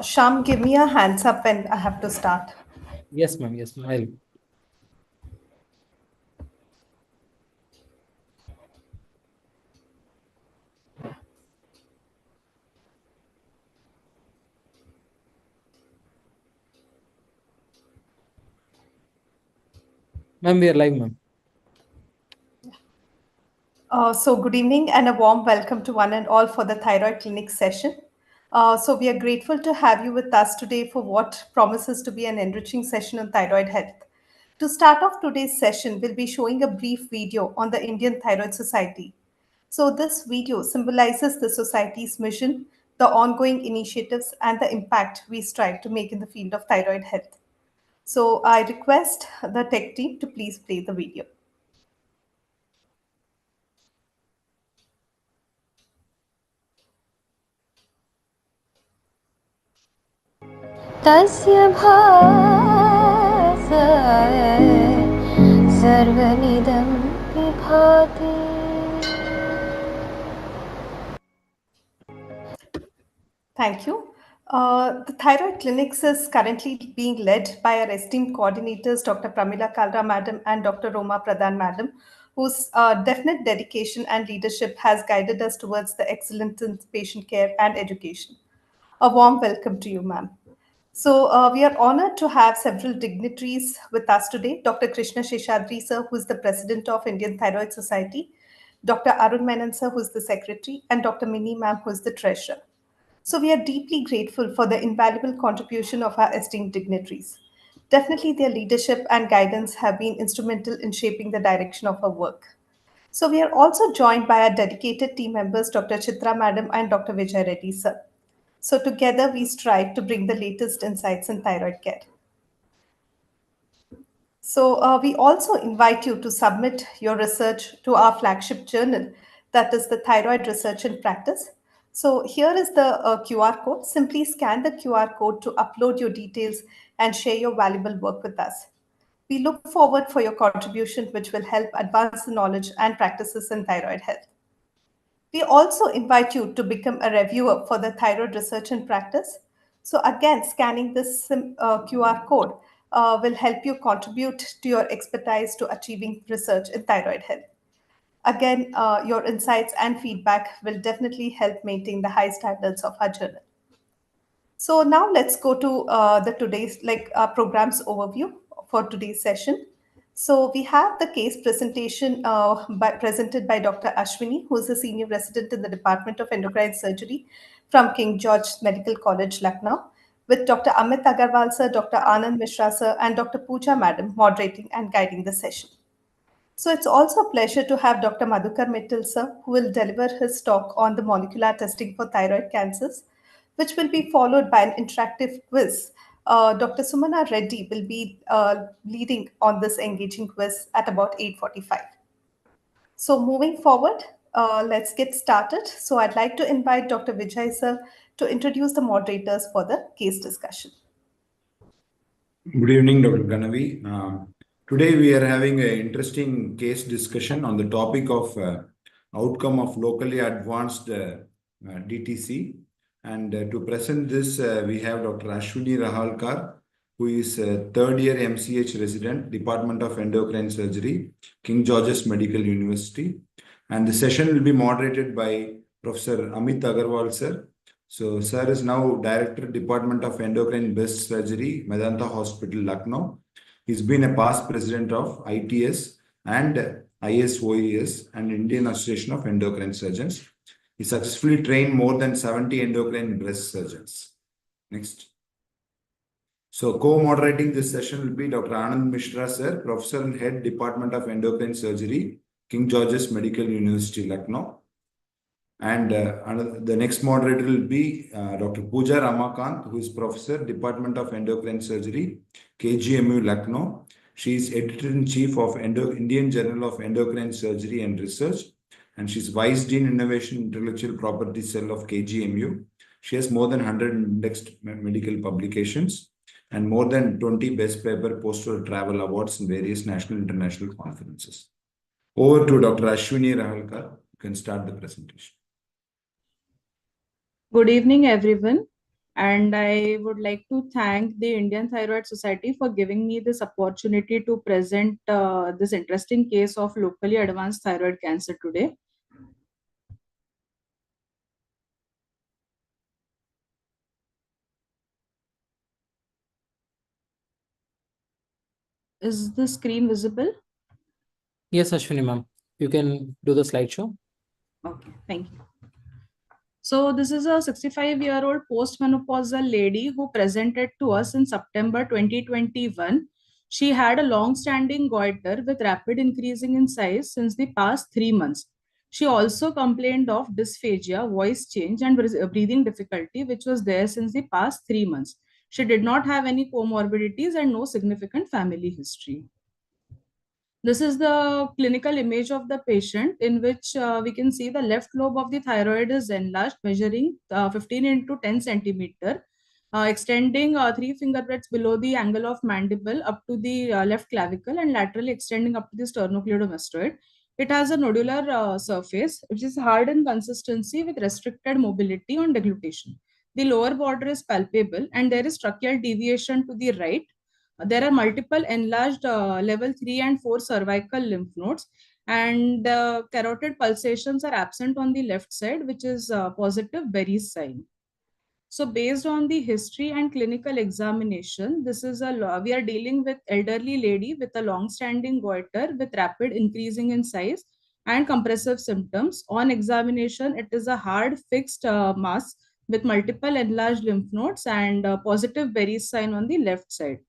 Sham, give me a hands up when I have to start. Yes, ma'am. Yes, ma'am. Ma'am, we are live, ma'am. So, good evening and a warm welcome to one and all for the Thyroid Clinic session. We are grateful to have you with us today for what promises to be an enriching session on thyroid health. To start off today's session, we'll be showing a brief video on the Indian Thyroid Society. So, this video symbolizes the society's mission, the ongoing initiatives, and the impact we strive to make in the field of thyroid health. So, I request the tech team to please play the video. तस्य भासय सर्वमिदं विभाति। Thank you. The Thyroid Clinics is currently being led by our esteemed coordinators, Dr. Pramila Kalra Madam and Dr. Roma Pradhan Madam, whose definite dedication and leadership has guided us towards the excellence in patient care and education. A warm welcome to you, ma'am. We are honored to have several dignitaries with us today. Dr. Krishna Sheshadri, sir, who is the president of Indian Thyroid Society, Dr. Arun Menon, sir, who is the secretary, and Dr. Mini, ma'am, who is the treasurer. So we are deeply grateful for the invaluable contribution of our esteemed dignitaries. Definitely, their leadership and guidance have been instrumental in shaping the direction of our work. So we are also joined by our dedicated team members, Dr. Chitra Madam and Dr. Vijay Reddy, sir. So together we strive to bring the latest insights in thyroid care. We also invite you to submit your research to our flagship journal, that is the Thyroid Research and Practice. So here is the QR code. Simply scan the QR code to upload your details and share your valuable work with us. We look forward for your contribution, which will help advance the knowledge and practices in thyroid health. We also invite you to become a reviewer for the Thyroid Research and Practice. So again, scanning this QR code will help you contribute to your expertise to achieving research in thyroid health. Again, your insights and feedback will definitely help maintain the high standards of our journal. So now let's go to the today's programs overview for today's session. So we have the case presentation presented by Dr. Ashwini, who is a senior resident in the Department of Endocrine Surgery from King George Medical College, Lucknow, with Dr. Amit Agarwal sir, Dr. Anand Mishra sir, and Dr. Pooja madam moderating and guiding the session. So it's also a pleasure to have Dr. Madhukar Mittal sir, who will deliver his talk on the molecular testing for thyroid cancers, which will be followed by an interactive quiz. Dr. Sumana Reddy will be leading on this engaging quiz at about 8:45. So moving forward, let's get started. So I'd like to invite Dr. Vijay sir to introduce the moderators for the case discussion. Good evening, Dr. Ganavi. Today we are having an interesting case discussion on the topic of outcome of locally advanced DTC. And to present this, we have Dr. Ashwini Rahalkar, who is third year MCH resident, Department of Endocrine Surgery, King George's Medical University. And the session will be moderated by Professor Amit Agarwal, sir. So, sir is now Director, Department of Endocrine Breast Surgery, Medanta Hospital, Lucknow. He's been a past president of ITS and ISOES and Indian Association of Endocrine Surgeons. He successfully trained more than 70 endocrine breast surgeons. Next. So, co-moderating this session will be Dr. Anand Mishra, sir, Professor and Head, Department of Endocrine Surgery, King George's Medical University, Lucknow. And the next moderator will be Dr. Pooja Ramakant, who is Professor, Department of Endocrine Surgery, KGMU, Lucknow. She is Editor-in-Chief of Indian Journal of Endocrine Surgery and Research, and she's Vice Dean Innovation Intellectual Property Cell of KGMU. She has more than 100 indexed medical publications and more than 20 Best Paper Poster Travel Awards in various national and international conferences. Over to Dr. Ashwini Rahalkar. You can start the presentation. Good evening, everyone. And I would like to thank the Indian Thyroid Society for giving me this opportunity to present this interesting case of locally advanced thyroid cancer today. Is the screen visible? Yes, Ashwini ma'am. You can do the slideshow. Okay, thank you. So this is a 65-year-old postmenopausal lady who presented to us in September 2021. She had a long-standing goiter with rapid increasing in size since the past 3 months. She also complained of dysphagia, voice change, and breathing difficulty, which was there since the past 3 months. She did not have any comorbidities and no significant family history. This is the clinical image of the patient in which we can see the left lobe of the thyroid is enlarged, measuring 15 into 10 centimeter, extending 3 fingerbreadths below the angle of mandible up to the left clavicle and laterally extending up to the sternocleidomastoid. It has a nodular surface, which is hard in consistency with restricted mobility on deglutition. The lower border is palpable and there is tracheal deviation to the right. There are multiple enlarged level 3 and 4 cervical lymph nodes, and carotid pulsations are absent on the left side, which is positive Berry's sign. So based on the history and clinical examination, this is we are dealing with elderly lady with a long-standing goiter with rapid increasing in size and compressive symptoms. On examination, it is a hard fixed mass with multiple enlarged lymph nodes and positive Berry's sign on the left side.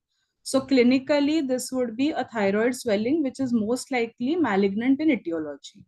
So clinically, this would be a thyroid swelling, which is most likely malignant in etiology.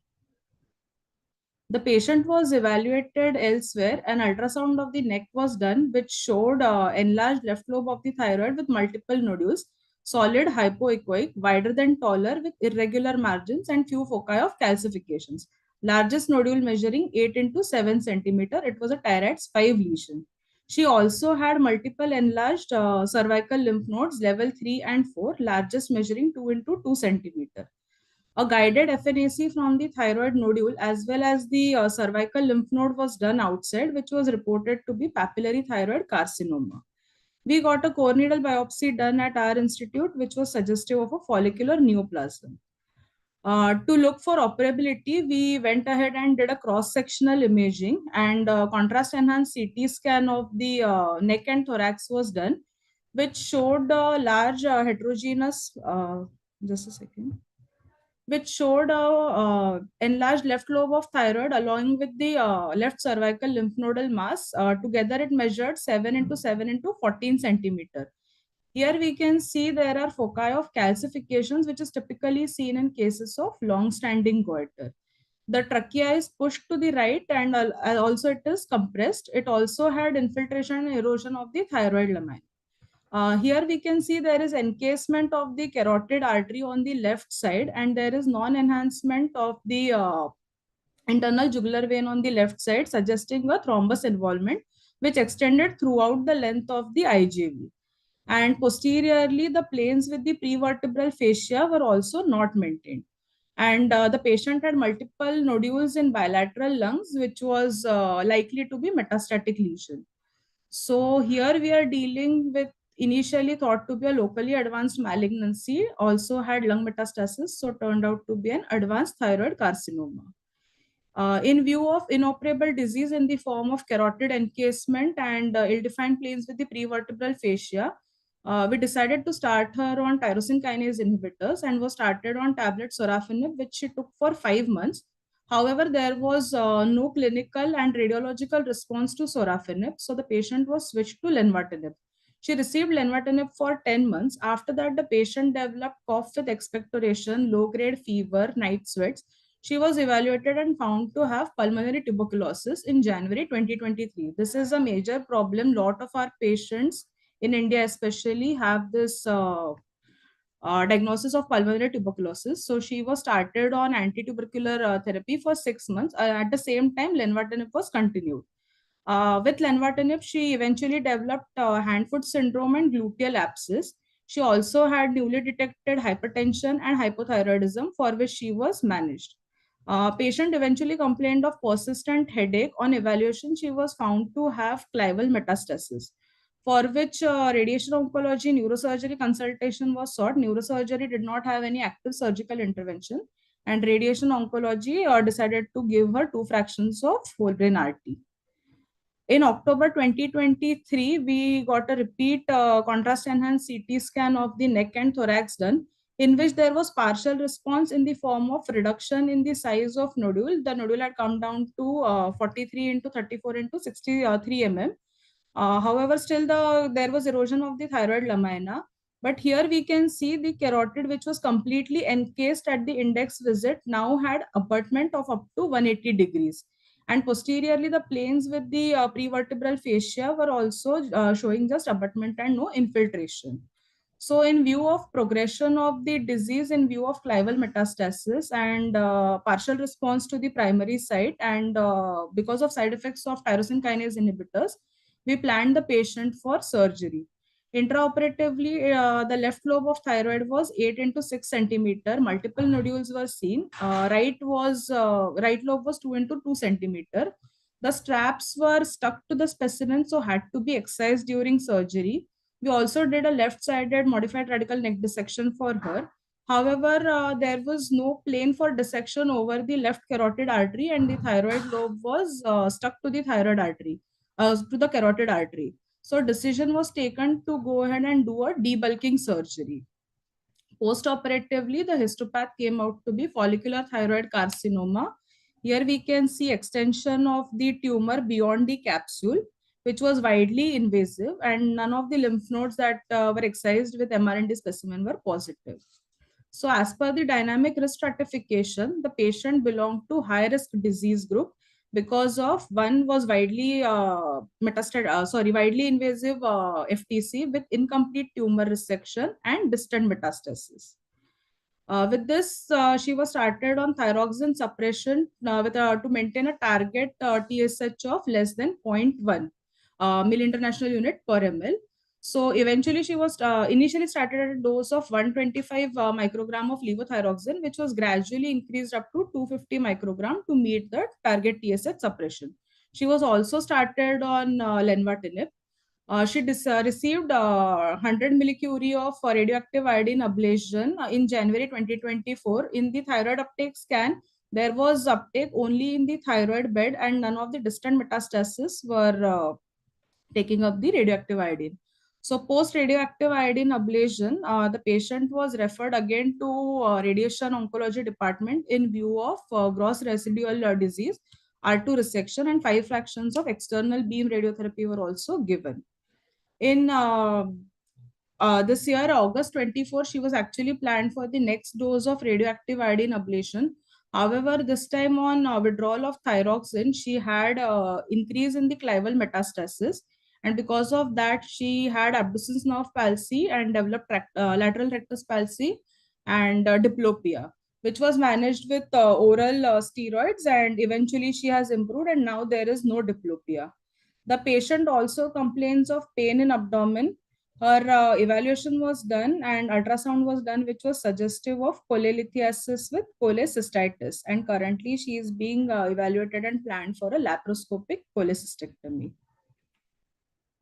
The patient was evaluated elsewhere. An ultrasound of the neck was done, which showed enlarged left lobe of the thyroid with multiple nodules, solid hypoechoic, wider than taller with irregular margins and few foci of calcifications. Largest nodule measuring 8 into 7 centimeter. It was a TIRADS 5 lesion. She also had multiple enlarged cervical lymph nodes, level 3 and 4, largest measuring 2 into 2 centimeter. A guided FNAC from the thyroid nodule as well as the cervical lymph node was done outside, which was reported to be papillary thyroid carcinoma. We got a core needle biopsy done at our institute, which was suggestive of a follicular neoplasm. To look for operability, we went ahead and did a cross-sectional imaging, and contrast-enhanced CT scan of the neck and thorax was done, which showed a large heterogeneous, just a second, which showed a enlarged left lobe of thyroid along with the left cervical lymph nodal mass. Together, it measured 7 into 7 into 14 centimeter. Here we can see there are foci of calcifications, which is typically seen in cases of long-standing goiter. The trachea is pushed to the right and also it is compressed. It also had infiltration and erosion of the thyroid lamina. Here we can see there is encasement of the carotid artery on the left side and there is non-enhancement of the internal jugular vein on the left side, suggesting a thrombus involvement which extended throughout the length of the IJV. And posteriorly, the planes with the prevertebral fascia were also not maintained. And the patient had multiple nodules in bilateral lungs, which was likely to be metastatic lesion. So here we are dealing with initially thought to be a locally advanced malignancy, also had lung metastasis, so turned out to be an advanced thyroid carcinoma. In view of inoperable disease in the form of carotid encasement and ill-defined planes with the prevertebral fascia, we decided to start her on tyrosine kinase inhibitors and was started on tablet sorafenib, which she took for 5 months. However, there was no clinical and radiological response to sorafenib, so the patient was switched to lenvatinib. She received lenvatinib for 10 months. After that, the patient developed cough with expectoration, low-grade fever, night sweats. She was evaluated and found to have pulmonary tuberculosis in January 2023. This is a major problem. A lot of our patients in India especially have this diagnosis of pulmonary tuberculosis. So she was started on anti-tubercular therapy for 6 months. At the same time, lenvatinib was continued. With lenvatinib, she eventually developed hand-foot syndrome and gluteal abscess. She also had newly detected hypertension and hypothyroidism for which she was managed. Patient eventually complained of persistent headache. On evaluation, she was found to have clival metastasis, for which radiation oncology neurosurgery consultation was sought. Neurosurgery did not have any active surgical intervention, and radiation oncology decided to give her 2 fractions of whole brain RT. In October 2023, we got a repeat contrast enhanced CT scan of the neck and thorax done, in which there was partial response in the form of reduction in the size of nodule. The nodule had come down to 43 into 34 into 63 mm. However, still there was erosion of the thyroid lamina. But here we can see the carotid, which was completely encased at the index visit, now had abutment of up to 180 degrees. And posteriorly, the planes with the prevertebral fascia were also showing just abutment and no infiltration. So, in view of progression of the disease, in view of clival metastasis and partial response to the primary site, and because of side effects of tyrosine kinase inhibitors, we planned the patient for surgery. Intraoperatively, the left lobe of thyroid was 8 into 6 centimeter. Multiple nodules were seen. Right lobe was 2 into 2 centimeter. The straps were stuck to the specimen, so had to be excised during surgery. We also did a left-sided modified radical neck dissection for her. However, there was no plane for dissection over the left carotid artery, and the thyroid lobe was stuck to the thyroid artery, to the carotid artery. So decision was taken to go ahead and do a debulking surgery. Post-operatively, the histopath came out to be follicular thyroid carcinoma. Here we can see extension of the tumor beyond the capsule, which was widely invasive, and none of the lymph nodes that were excised with MRND specimen were positive. So as per the dynamic risk stratification, the patient belonged to high risk disease group because of one was widely widely invasive FTC with incomplete tumor resection and distant metastasis. With this, she was started on thyroxine suppression to maintain a target TSH of less than 0.1 mill international unit per ml. So eventually, she was initially started at a dose of 125 microgram of levothyroxine, which was gradually increased up to 250 microgram to meet the target TSH suppression. She was also started on lenvatinib. She received 100 millicurie of radioactive iodine ablation in January 2024. In the thyroid uptake scan, there was uptake only in the thyroid bed, and none of the distant metastases were taking up the radioactive iodine. So post radioactive iodine ablation, the patient was referred again to radiation oncology department in view of gross residual disease, R2 resection, and 5 fractions of external beam radiotherapy were also given. In this year, August 24, she was actually planned for the next dose of radioactive iodine ablation. However, this time on withdrawal of thyroxine, she had increase in the clival metastasis. And because of that, she had abducens nerve palsy and developed lateral rectus palsy and diplopia, which was managed with oral steroids. And eventually, she has improved, and now there is no diplopia. The patient also complains of pain in abdomen. Her evaluation was done and ultrasound was done, which was suggestive of cholelithiasis with cholecystitis. And currently, she is being evaluated and planned for a laparoscopic cholecystectomy.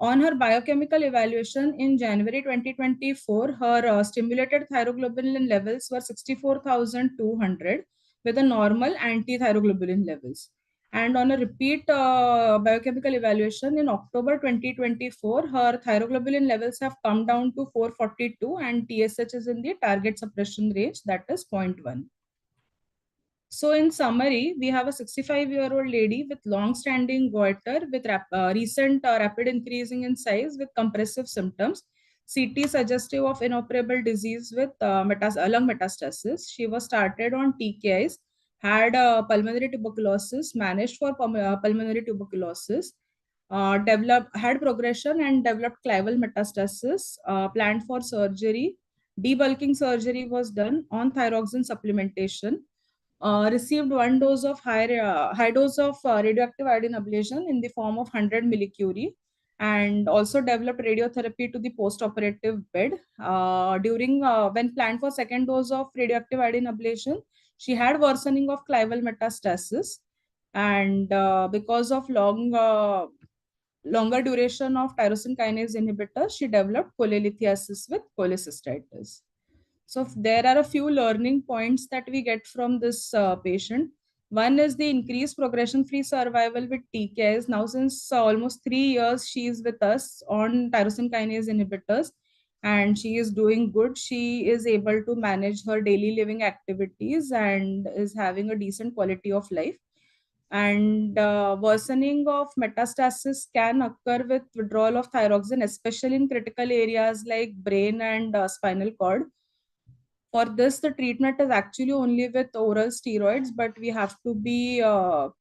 On her biochemical evaluation in January 2024, her stimulated thyroglobulin levels were 64,200 with a normal anti-thyroglobulin levels. And on a repeat biochemical evaluation in October 2024, her thyroglobulin levels have come down to 442 and TSH is in the target suppression range, that is 0.1. So in summary, we have a 65-year-old lady with long-standing goiter with recent rapid increasing in size with compressive symptoms. CT suggestive of inoperable disease with lung metastasis. She was started on TKIs, had pulmonary tuberculosis, managed for pulmonary tuberculosis, had progression and developed clival metastasis, planned for surgery. Debulking surgery was done on thyroxine supplementation. Received one dose of high dose of radioactive iodine ablation in the form of 100 millicurie, and also developed radiotherapy to the post-operative bed. When planned for second dose of radioactive iodine ablation, She had worsening of clival metastasis, and because of longer duration of tyrosine kinase inhibitors, she developed cholelithiasis with cholecystitis. So there are a few learning points that we get from this patient. One is the increased progression-free survival with TKIs. Now, since almost 3 years, she is with us on tyrosine kinase inhibitors, and she is doing good. She is able to manage her daily living activities and is having a decent quality of life. And worsening of metastasis can occur with withdrawal of thyroxine, especially in critical areas like brain and spinal cord. For this, the treatment is actually only with oral steroids, but we have to be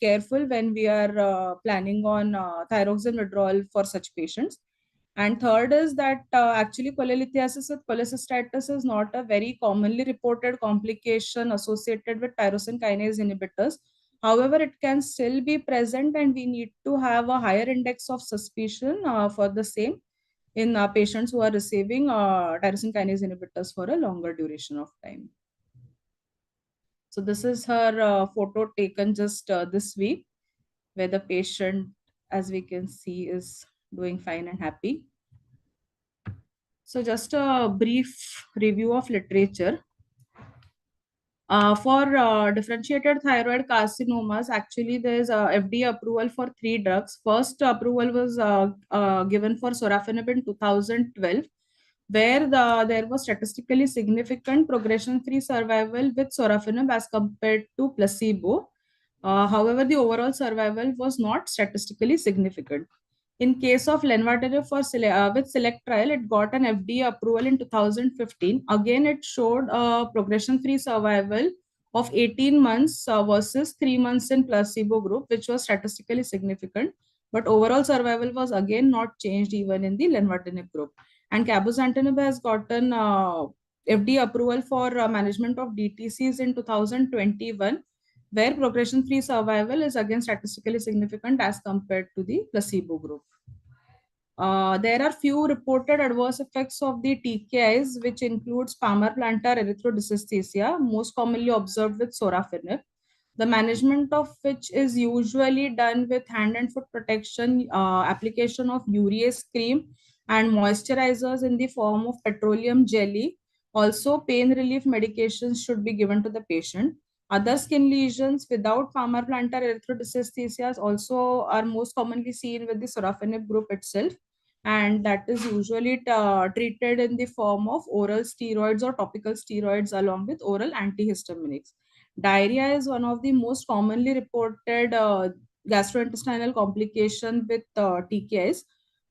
careful when we are planning on thyroxine withdrawal for such patients. And third is that actually cholelithiasis with cholecystitis is not a very commonly reported complication associated with tyrosine kinase inhibitors. However, it can still be present, and we need to have a higher index of suspicion for the same in patients who are receiving tyrosine kinase inhibitors for a longer duration of time. So this is her photo taken just this week, where the patient, as we can see, is doing fine and happy. So just a brief review of literature. For differentiated thyroid carcinomas, actually there is a FDA approval for 3 drugs. First approval was given for sorafenib in 2012, where there was statistically significant progression-free survival with sorafenib as compared to placebo. However, the overall survival was not statistically significant. In case of lenvatinib with select trial, it got an FDA approval in 2015. Again, it showed a progression-free survival of 18 months versus 3 months in placebo group, which was statistically significant. But overall survival was again not changed even in the lenvatinib group. And cabozantinib has gotten FDA approval for management of DTCs in 2021, where progression-free survival is again statistically significant as compared to the placebo group. There are few reported adverse effects of the TKIs, which includes palmar-plantar erythrodysesthesia, most commonly observed with sorafenib. The management of which is usually done with hand and foot protection, application of urease cream, and moisturizers in the form of petroleum jelly. Also, pain relief medications should be given to the patient. Other skin lesions without palmar-plantar erythrodysesthesias also are most commonly seen with the sorafenib group itself, and that is usually treated in the form of oral steroids or topical steroids along with oral antihistaminics. Diarrhea is one of the most commonly reported gastrointestinal complication with TKIs,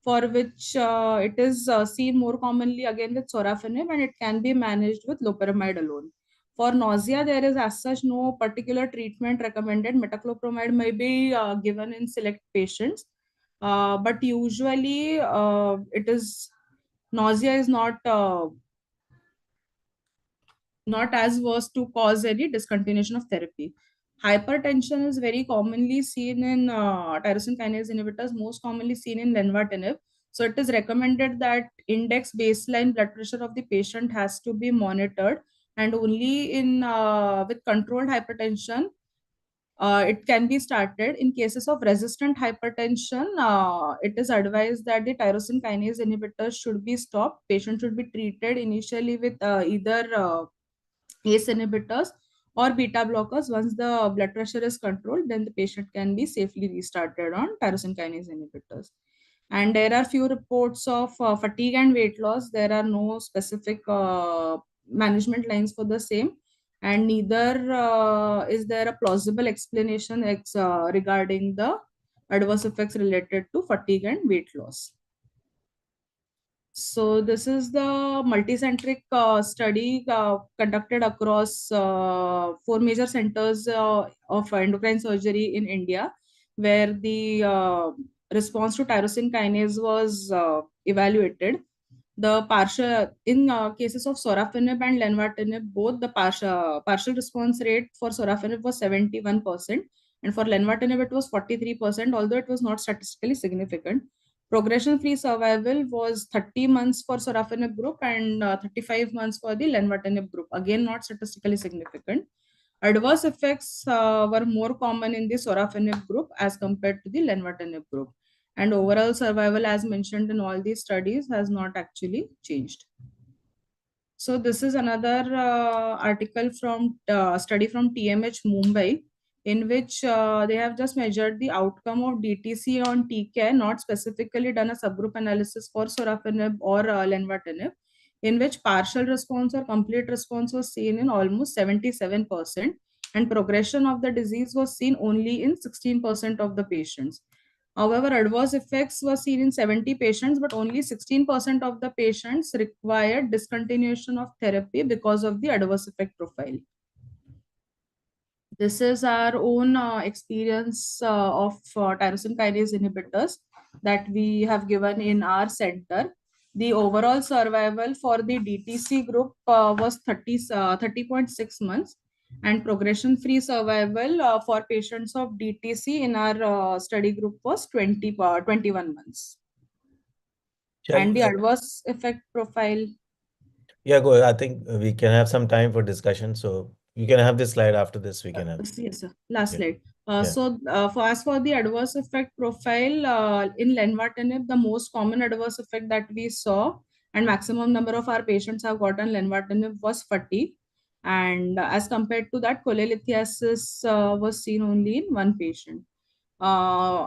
for which it is seen more commonly again with sorafenib, and it can be managed with loperamide alone. For nausea, there is as such no particular treatment recommended. Metoclopramide may be given in select patients, but usually it is nausea is not as worse to cause any discontinuation of therapy. Hypertension is very commonly seen in tyrosine kinase inhibitors, most commonly seen in lenvatinib. So it is recommended that index baseline blood pressure of the patient has to be monitored, and only in with controlled hypertension it can be started. In cases of resistant hypertension, it is advised that the tyrosine kinase inhibitors should be stopped. Patient should be treated initially with either ACE inhibitors or beta blockers. Once the blood pressure is controlled, then the patient can be safely restarted on tyrosine kinase inhibitors. And there are few reports of fatigue and weight loss. There are no specific management lines for the same, and neither is there a plausible explanation regarding the adverse effects related to fatigue and weight loss. So this is the multicentric study conducted across 4 major centers of endocrine surgery in India, where the response to tyrosine kinase was evaluated. The partial in cases of sorafenib and lenvatinib, both the partial response rate for sorafenib was 71%, and for lenvatinib it was 43%, although it was not statistically significant. Progression-free survival was 30 months for sorafenib group and 35 months for the lenvatinib group. Again, not statistically significant. Adverse effects were more common in the sorafenib group as compared to the lenvatinib group. And overall survival, as mentioned in all these studies, has not actually changed. So this is another article from study from TMH Mumbai, in which they have just measured the outcome of DTC on TK, not specifically done a subgroup analysis for sorafenib or lenvatinib, in which partial response or complete response was seen in almost 77%, and progression of the disease was seen only in 16% of the patients. However, adverse effects were seen in 70 patients, but only 16% of the patients required discontinuation of therapy because of the adverse effect profile. This is our own experience of tyrosine kinase inhibitors that we have given in our center. The overall survival for the DTC group was 30.6 months, and progression-free survival for patients of DTC in our study group was 21 months. Shall, And the adverse effect profile. yeah, go ahead. I think we can have some time for discussion. So you can have this slide after this. We can have. Yes, sir. Last Yeah. slide. Yeah. As for the adverse effect profile, in lenvatinib, the most common adverse effect that we saw and maximum number of our patients have gotten lenvatinib was fatigue. And as compared to that, cholelithiasis was seen only in one patient.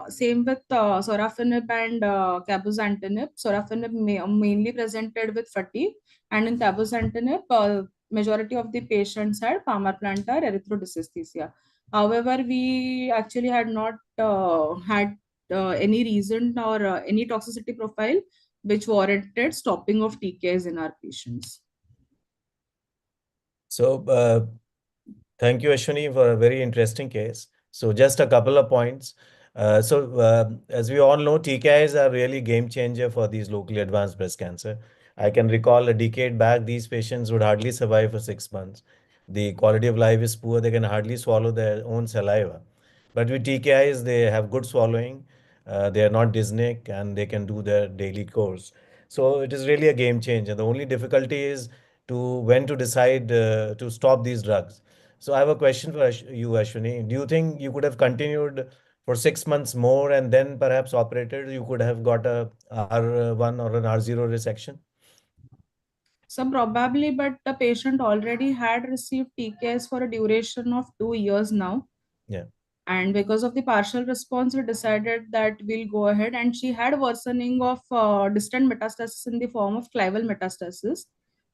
Same with sorafenib and cabozantinib. Sorafenib mainly presented with fatigue, and in cabozantinib, majority of the patients had palmar-plantar erythrodysesthesia. However, we actually had not had any reason or any toxicity profile which warranted stopping of TKs in our patients. So thank you, Ashwini, for a very interesting case. So just a couple of points. As we all know, TKIs are really game changer for these locally advanced breast cancer. I can recall a decade back, these patients would hardly survive for 6 months. The quality of life is poor. They can hardly swallow their own saliva. But with TKIs, they have good swallowing. They are not dyspneic and they can do their daily course. So it is really a game changer. The only difficulty is to when to decide to stop these drugs. So I have a question for you, Ashwini. Do you think you could have continued for 6 months more and then perhaps operated? You could have got a R1 or an R0 resection? So probably, but the patient already had received TKS for a duration of 2 years now. Yeah. And because of the partial response, we decided that we'll go ahead. And she had worsening of distant metastasis in the form of clival metastasis.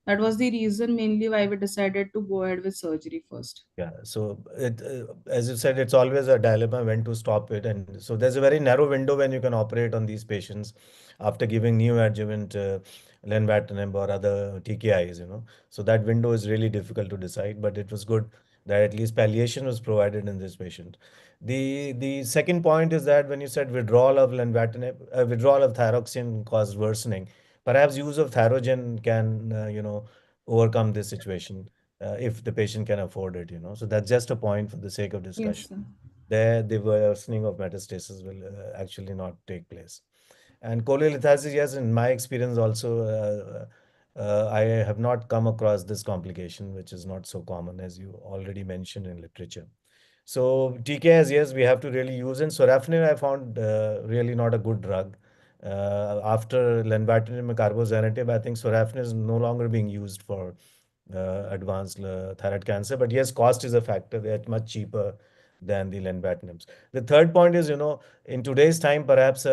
That was the reason mainly why we decided to go ahead with surgery first. Yeah, so as you said, it's always a dilemma when to stop it, and so there's a very narrow window when you can operate on these patients after giving neoadjuvant lenvatinib or other TKIs, So that window is really difficult to decide, but it was good that at least palliation was provided in this patient. The second point is that when you said withdrawal of lenvatinib, withdrawal of thyroxine caused worsening, perhaps use of thyrogen can, overcome this situation if the patient can afford it. So that's just a point for the sake of Yes, discussion. sir. There, the worsening of metastasis will actually not take place. And cholelithiasis, yes, in my experience also, I have not come across this complication, which is not so common as you already mentioned in literature. So TKS, yes, we have to really use. And sorafenib, I found really not a good drug. After lenvatinib and cabozantinib, I think sorafenib is no longer being used for advanced thyroid cancer. But yes, cost is a factor. They're much cheaper than the lenvatinibs. The third point is, in today's time, perhaps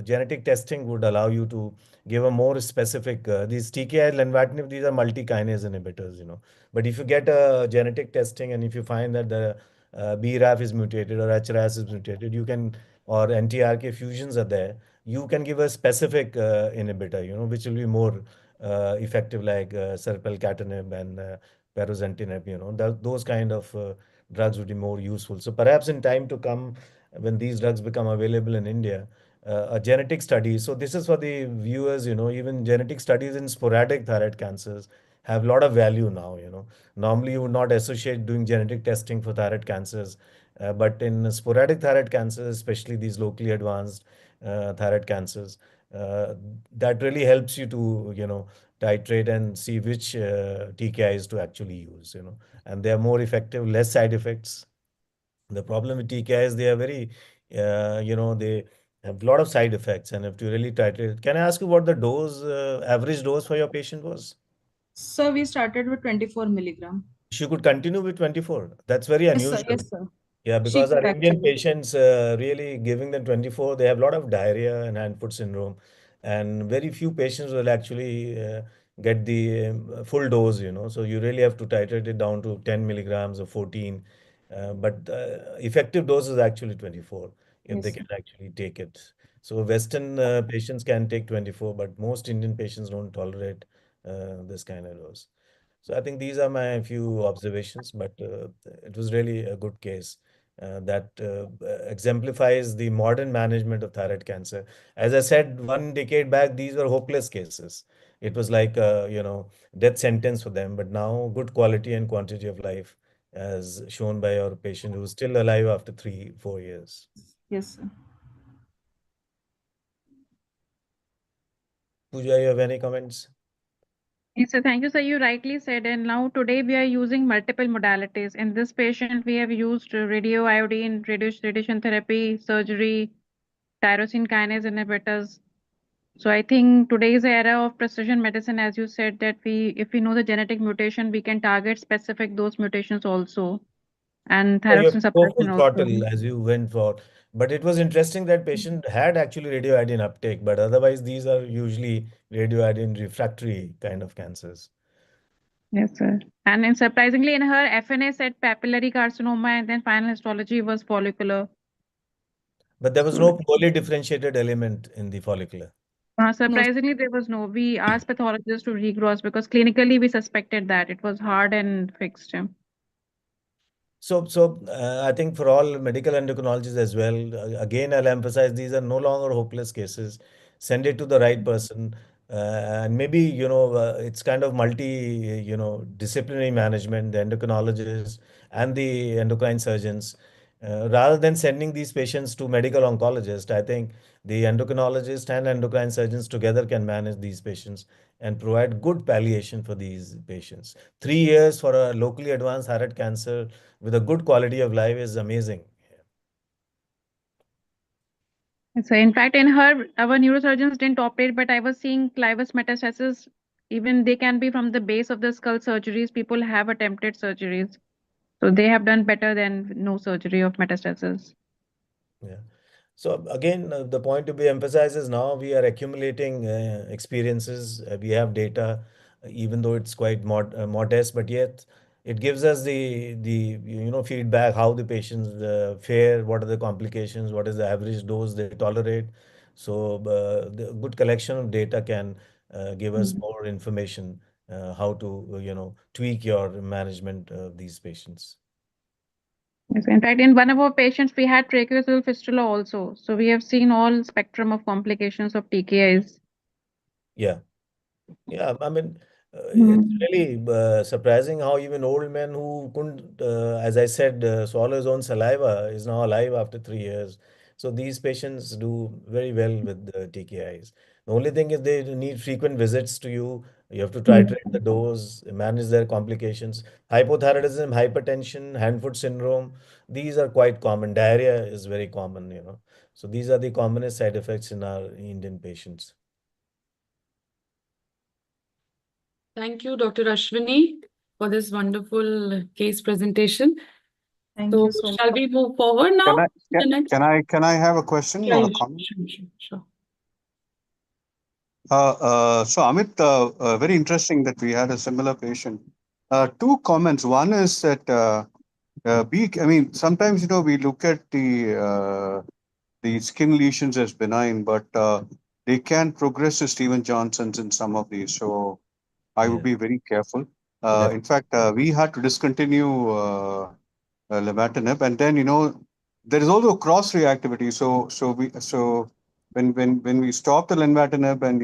genetic testing would allow you to give a more specific, these TKI, lenvatinib, these are multi-kinase inhibitors, But if you get a genetic testing and if you find that the BRAF is mutated or HRAS is mutated, you can, or NTRK fusions are there, you can give a specific inhibitor, which will be more effective like serpelcatinib and parozentinib, those kind of drugs would be more useful. So perhaps in time to come, when these drugs become available in India, a genetic study. So this is for the viewers, even genetic studies in sporadic thyroid cancers have a lot of value now, Normally you would not associate doing genetic testing for thyroid cancers, but in sporadic thyroid cancers, especially these locally advanced thyroid cancers, that really helps you to, titrate and see which TKIs to actually use, and they are more effective, less side effects. The problem with TKIs, they are very, they have a lot of side effects, and if you really titrate, can I ask you what the dose, average dose for your patient was? So we started with 24 milligram. She could continue with 24. That's very Yes, sir. unusual. Yes, sir. Yeah, She because could our Indian actually. patients, really giving them 24, they have a lot of diarrhea and hand-foot syndrome, and very few patients will actually get the full dose, So you really have to titrate it down to 10 milligrams or 14. But effective dose is actually 24 if they Yes, can sir. actually take it. So Western patients can take 24, but most Indian patients don't tolerate this kind of dose. So I think these are my few observations, but it was really a good case that exemplifies the modern management of thyroid cancer. As I said, 1 decade back, these were hopeless cases. It was like death sentence for them. But now, good quality and quantity of life, as shown by our patient who's still alive after 3, 4 years. Yes, sir. Pooja, you have any comments? Yes, so thank you, sir. You rightly said, and now today we are using multiple modalities. In this patient, we have used radio iodine, radiation therapy, surgery, tyrosine kinase inhibitors. So I think today's era of precision medicine, as you said, that if we know the genetic mutation, we can target specific those mutations also, and You have thyroxine to go suppression full also. throttle as you went for. But it was interesting that patient had actually radioiodine uptake, but otherwise these are usually radioiodine refractory kind of cancers. Yes, sir. And then surprisingly, in her FNA said papillary carcinoma, and then final histology was follicular. But there was So no poorly differentiated element in the follicular. No, surprisingly, there was no. We asked pathologists to regross because clinically we suspected that it was hard and fixed. So I think for all medical endocrinologists as well, again, I'll emphasize these are no longer hopeless cases. Send it to the right person. And maybe, it's kind of disciplinary management, the endocrinologists and the endocrine surgeons. Rather than sending these patients to medical oncologists, I think the endocrinologist and endocrine surgeons together can manage these patients and provide good palliation for these patients. 3 years for a locally advanced thyroid cancer with a good quality of life is amazing. So in fact, in her, our neurosurgeons didn't operate, but I was seeing clivus metastasis. Even they can be from the base of the skull surgeries. People have attempted surgeries. So they have done better than no surgery of metastasis. Yeah. So again, the point to be emphasized is now we are accumulating experiences. We have data, even though it's quite modest, but yet it gives us the feedback how the patients fare, what are the complications, what is the average dose they tolerate. So the good collection of data can give us more information how to tweak your management of these patients. Yes, in fact, in one of our patients, we had tracheostomy fistula also. So we have seen all spectrum of complications of TKIs. Yeah. Yeah, I mean, it's Hmm. really surprising how even old men who couldn't, as I said, swallow his own saliva is now alive after 3 years. So these patients do very well with the TKIs. The only thing is they need frequent visits to you. You have to Yes. titrate the dose, manage their complications. Hypothyroidism, hypertension, hand-foot syndrome, these are quite common. Diarrhea is very common. So these are the commonest side effects in our Indian patients. Thank you, Dr. Ashwini, for this wonderful case presentation. thank So you so shall much. we move forward now Can I to the next? can I have a question Sure, or a sure, comment? sure. So Amit, very interesting that we had a similar patient. Two comments. One is that I mean, sometimes we look at the skin lesions as benign, but they can progress to Steven Johnson's in some of these. So I would Yeah. be very careful. Def- In fact, we had to discontinue Lematinib, and then there is also cross reactivity. So when we stopped the Lenvatinib and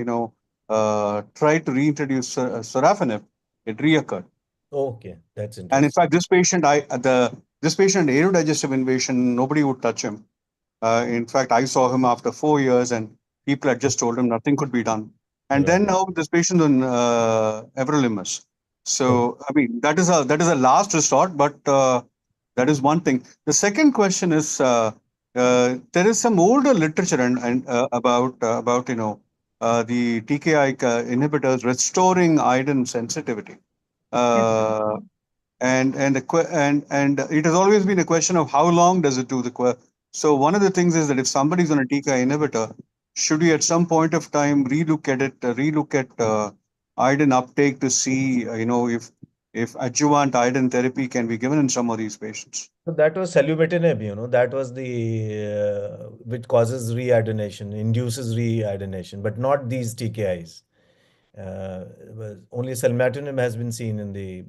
tried to reintroduce Sorafenib, it reoccurred. Okay, that's And in interesting. fact, this patient aerodigestive invasion, nobody would touch him. In fact, I saw him after 4 years, and people had just told him nothing could be done. and Yeah. then now this patient on everolimus. So I mean that is a last resort, but that is one thing. The second question is there is some older literature and about the TKI inhibitors restoring iodine sensitivity. Uh, and it has always been a question of how long does it do so one of the things is that if somebody's on a TKI inhibitor, should we at some point of time relook at it, relook at iodine uptake to see if adjuvant iodine therapy can be given in some of these patients? So that was salumetinib, that was the which causes reiodination, induces reiodination, but not these TKIs. Only salmetinib has been seen in the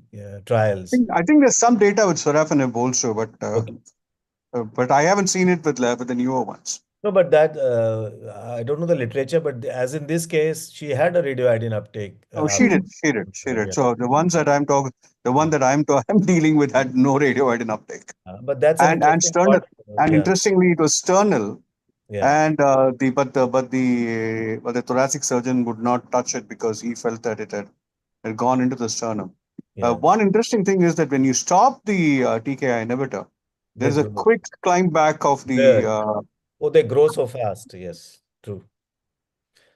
trials. I think there's some data with sorafenib also, Okay. but I haven't seen it with the newer ones. No, but that I don't know the literature, but as in this case, she had a radioiodine uptake. Oh, she did. Yeah. So the ones that I'm talking, the one that I'm dealing with had no radioiodine uptake. But that's an And interesting sternal, thought. and Yeah. interestingly, it was sternal. Yeah. And the thoracic surgeon would not touch it because he felt that it had gone into the sternum. Yeah. One interesting thing is that when you stop the TKI inhibitor, They there's a grow. quick climb back of Yeah. the. Oh, they grow so fast. Yes, true.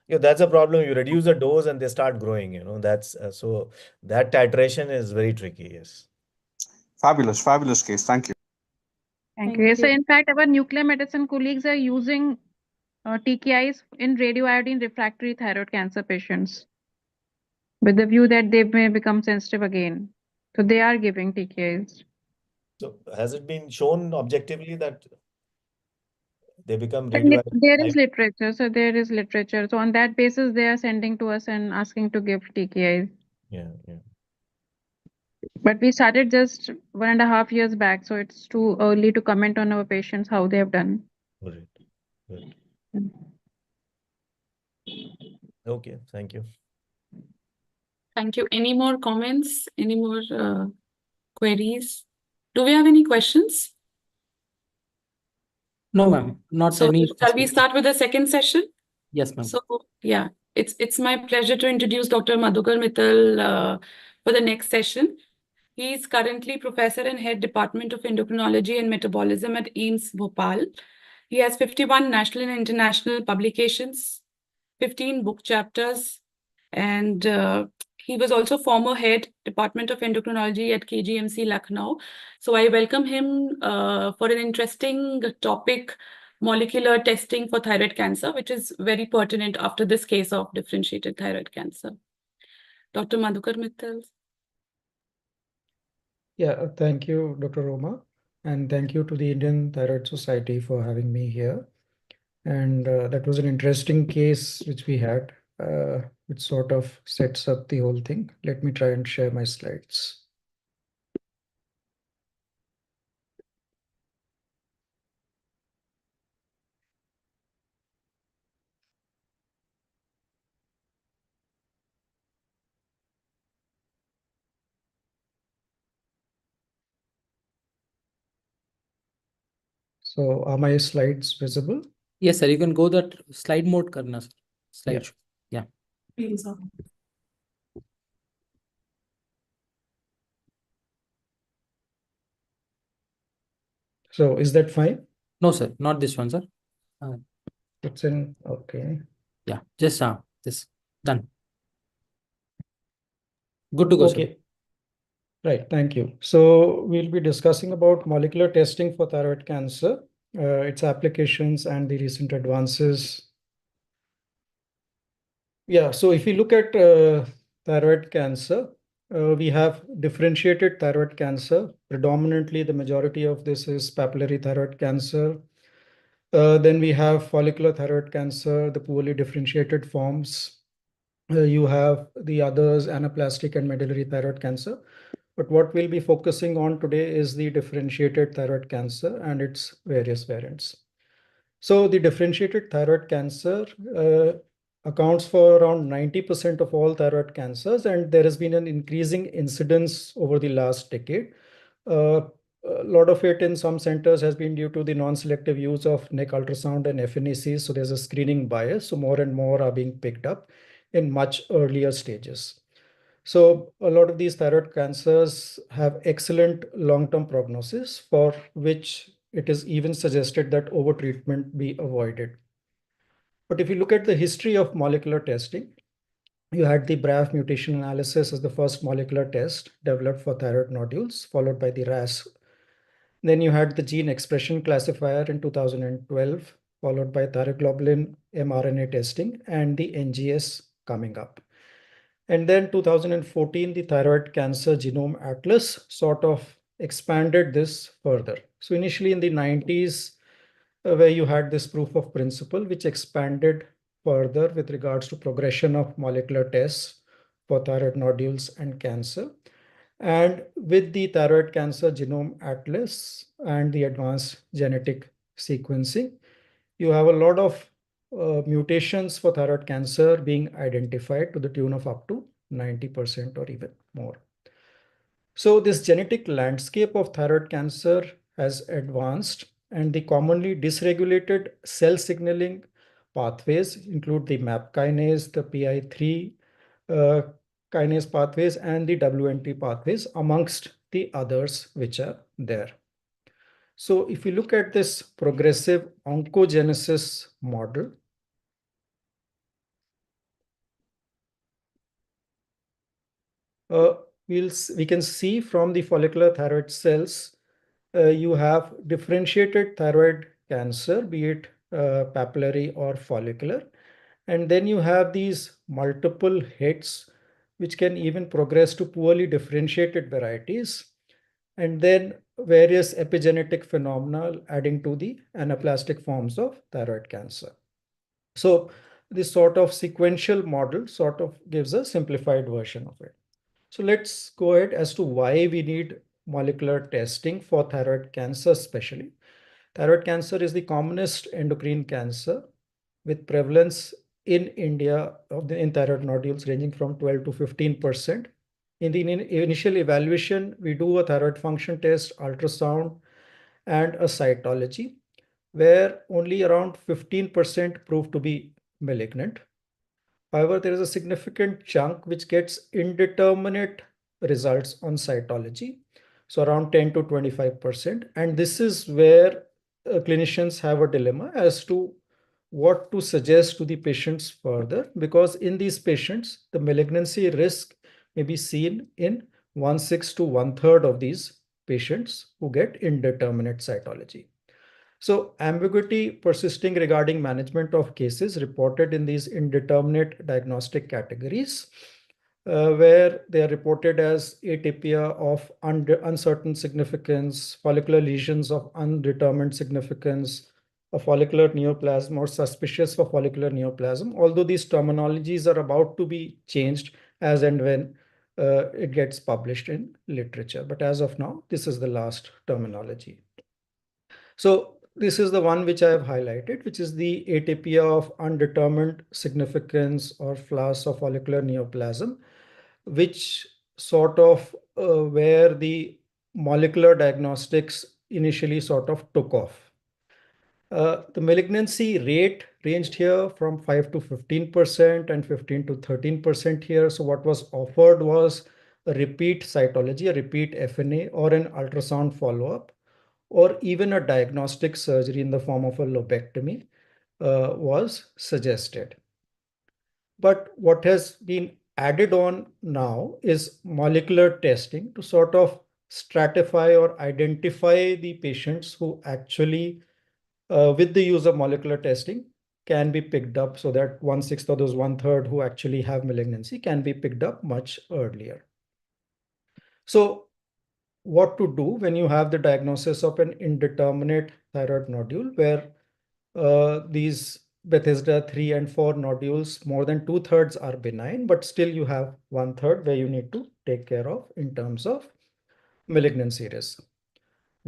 Yeah, that's a problem. You reduce the dose and they start growing. That's so that titration is very tricky. Yes. Fabulous case. Thank you. Thank you. So, in fact, our nuclear medicine colleagues are using TKIs in radioiodine refractory thyroid cancer patients with the view that they may become sensitive again. So, they are giving TKIs. So has it been shown objectively that they become But radioactive? there is literature. So, there is literature. So, on that basis, they are sending to us and asking to give TKIs. Yeah. But we started just 1.5 years back. So, it's too early to comment on our patients, how they have done. Great. Okay, thank you. Thank you. Any more comments? Any more queries? Do we have any questions? No, ma'am. Not So any. shall we start with the second session? Yes, ma'am. So yeah, it's my pleasure to introduce Dr. Madhukar Mittal for the next session. He is currently Professor and Head Department of Endocrinology and Metabolism at AIIMS Bhopal. He has 51 national and international publications, 15 book chapters, and he was also former Head Department of Endocrinology at KGMC Lucknow. So I welcome him for an interesting topic, molecular testing for thyroid cancer, which is very pertinent after this case of differentiated thyroid cancer. Dr. Madhukar Mittal. Yeah, thank you, Dr. Roma, and thank you to the Indian Thyroid Society for having me here. And that was an interesting case which we had, which sort of sets up the whole thing. Let me try and share my slides. So are my slides visible? Yes, sir. You can go that slide mode karna, sir. Slide show. Yeah. Please. So is that fine? No, sir. Not this one, sir. It's in, okay. Yeah. Just this. Done. Good to go, sir. Okay. Right, thank you. So we'll be discussing about molecular testing for thyroid cancer, its applications and the recent advances. Yeah, so if you look at thyroid cancer, we have differentiated thyroid cancer. Predominantly, the majority of this is papillary thyroid cancer. Then we have follicular thyroid cancer, the poorly differentiated forms. You have the others, anaplastic and medullary thyroid cancer. But what we'll be focusing on today is the differentiated thyroid cancer and its various variants. So the differentiated thyroid cancer accounts for around 90% of all thyroid cancers, and there has been an increasing incidence over the last decade. A lot of it in some centers has been due to the non-selective use of neck ultrasound and FNACs. So there's a screening bias. So more and more are being picked up. in much earlier stages. So a lot of these thyroid cancers have excellent long-term prognosis, for which it is even suggested that overtreatment be avoided. But if you look at the history of molecular testing, you had the BRAF mutation analysis as the first molecular test developed for thyroid nodules, followed by the RAS. Then you had the gene expression classifier in 2012, followed by thyroglobulin mRNA testing and the NGS coming up. And then 2014, the Thyroid Cancer Genome Atlas sort of expanded this further. So initially in the 90s, where you had this proof of principle, which expanded further with regards to progression of molecular tests for thyroid nodules and cancer. And with the Thyroid Cancer Genome Atlas and the advanced genetic sequencing, you have a lot of mutations for thyroid cancer being identified to the tune of up to 90% or even more. So this genetic landscape of thyroid cancer has advanced, and the commonly dysregulated cell signaling pathways include the MAP kinase, the PI3 kinase pathways, and the WNT pathways, amongst the others which are there. So if you look at this progressive oncogenesis model, we can see from the follicular thyroid cells, you have differentiated thyroid cancer, be it papillary or follicular. And then you have these multiple hits, which can even progress to poorly differentiated varieties. And then various epigenetic phenomena adding to the anaplastic forms of thyroid cancer. So this sort of sequential model sort of gives a simplified version of it. So let's go ahead as to why we need molecular testing for thyroid cancer especially. Thyroid cancer is the commonest endocrine cancer, with prevalence in India in thyroid nodules ranging from 12 to 15%. In the initial evaluation, we do a thyroid function test, ultrasound, and a cytology, where only around 15% prove to be malignant. However, there is a significant chunk which gets indeterminate results on cytology, so around 10 to 25%. And this is where clinicians have a dilemma as to what to suggest to the patients further, because in these patients, the malignancy risk may be seen in 1/6 to 1/3 of these patients who get indeterminate cytology. So ambiguity persisting regarding management of cases reported in these indeterminate diagnostic categories, where they are reported as atypia of uncertain significance, follicular lesions of undetermined significance, a follicular neoplasm, or suspicious for follicular neoplasm, although these terminologies are about to be changed as and when it gets published in literature. But as of now, this is the last terminology. So this is the one which I have highlighted, which is the atypia of undetermined significance or FLAS or follicular neoplasm, which sort of where the molecular diagnostics initially sort of took off. The malignancy rate ranged here from 5 to 15% and 15 to 13% here. So what was offered was a repeat cytology, a repeat FNA, or an ultrasound follow-up, or even a diagnostic surgery in the form of a lobectomy was suggested. But what has been added on now is molecular testing to sort of stratify or identify the patients who actually, with the use of molecular testing, can be picked up, so that 1/6 of those 1/3 who actually have malignancy can be picked up much earlier. So what to do when you have the diagnosis of an indeterminate thyroid nodule, where these Bethesda 3 and 4 nodules, more than 2/3 are benign, but still you have 1/3 where you need to take care of in terms of malignancy risk.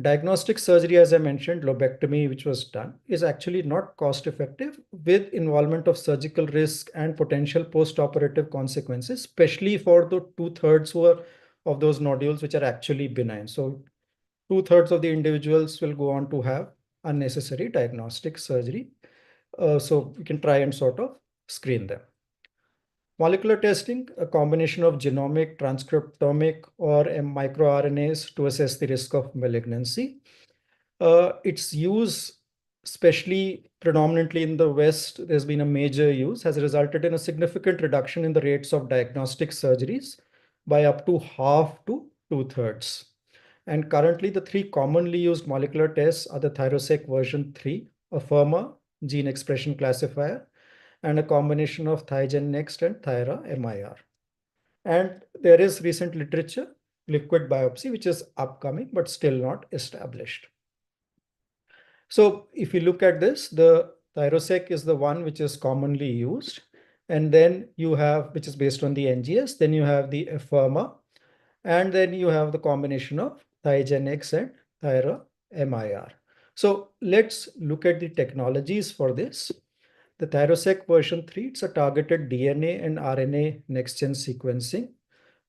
Diagnostic surgery, as I mentioned, lobectomy, which was done, is actually not cost effective, with involvement of surgical risk and potential post-operative consequences, especially for the 2/3 who are of those nodules which are actually benign. So 2/3 of the individuals will go on to have unnecessary diagnostic surgery. So we can try and sort of screen them. Molecular testing, a combination of genomic, transcriptomic, or microRNAs to assess the risk of malignancy. Its use, especially predominantly in the West, there's been a major use, has resulted in a significant reduction in the rates of diagnostic surgeries by up to half to 2/3. And currently, the three commonly used molecular tests are the Thyrosec version 3, a Afirma gene expression classifier, and a combination of Thigen Next and Thyra MIR. And there is recent literature, liquid biopsy, which is upcoming but still not established. So if you look at this, the Thyrosec is the one which is commonly used. And then you have, which is based on the NGS, then you have the Afirma, and then you have the combination of Thigen-X and Thyra MIR. So let's look at the technologies for this. The Thyrosec version 3, it's a targeted DNA and RNA next-gen sequencing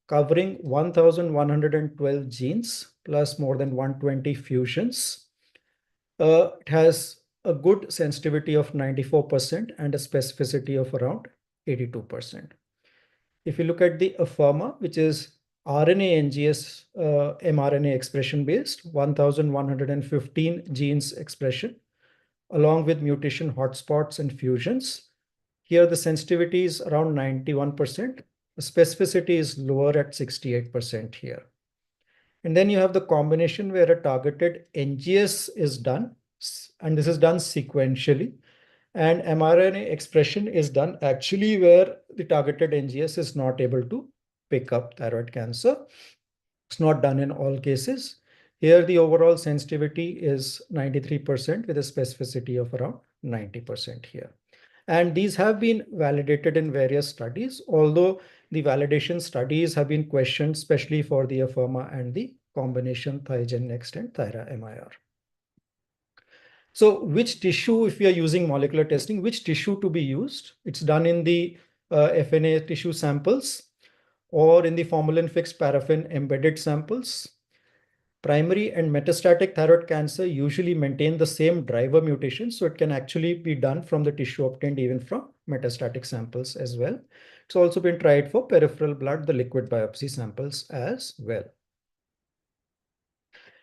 covering 1,112 genes plus more than 120 fusions. It has a good sensitivity of 94% and a specificity of around 82%. If you look at the Afirma, which is RNA NGS mRNA expression based, 1,115 genes expression, along with mutation hotspots and fusions. Here the sensitivity is around 91%. The specificity is lower at 68% here. And then you have the combination where a targeted NGS is done, and this is done sequentially. And mRNA expression is done actually where the targeted NGS is not able to pick up thyroid cancer. It's not done in all cases. Here, the overall sensitivity is 93% with a specificity of around 90% here. And these have been validated in various studies, although the validation studies have been questioned, especially for the Afirma and the combination Thigen Next and Thyra MIR. So which tissue, if we are using molecular testing, which tissue to be used? It's done in the FNA tissue samples or in the formalin-fixed paraffin embedded samples. Primary and metastatic thyroid cancer usually maintain the same driver mutation, so it can actually be done from the tissue obtained even from metastatic samples as well. It's also been tried for peripheral blood, the liquid biopsy samples as well.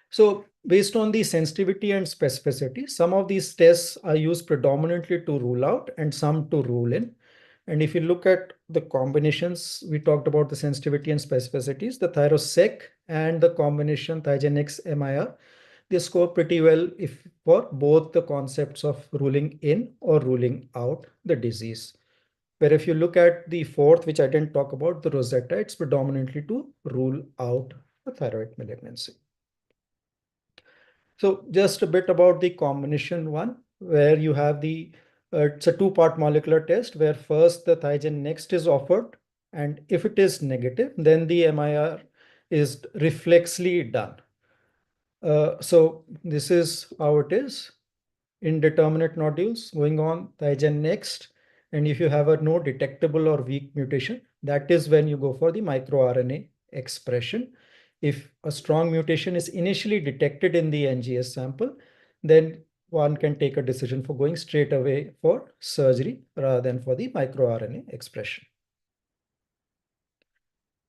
So based on the sensitivity and specificity, some of these tests are used predominantly to rule out and some to rule in. And if you look at the combinations, we talked about the sensitivity and specificities, the Thyrosec and the combination Thigen-X MIR, they score pretty well if for both the concepts of ruling in or ruling out the disease. Where if you look at the fourth, which I didn't talk about, the Rosetta, it's predominantly to rule out the thyroid malignancy. So just a bit about the combination one, where you have the, it's a two-part molecular test where first the Thigen Next is offered. And if it is negative, then the MIR is reflexly done. So this is how it is. Indeterminate nodules going on Thigen Next. And if you have a no detectable or weak mutation, that is when you go for the microRNA expression. If a strong mutation is initially detected in the NGS sample, then one can take a decision for going straight away for surgery rather than for the microRNA expression.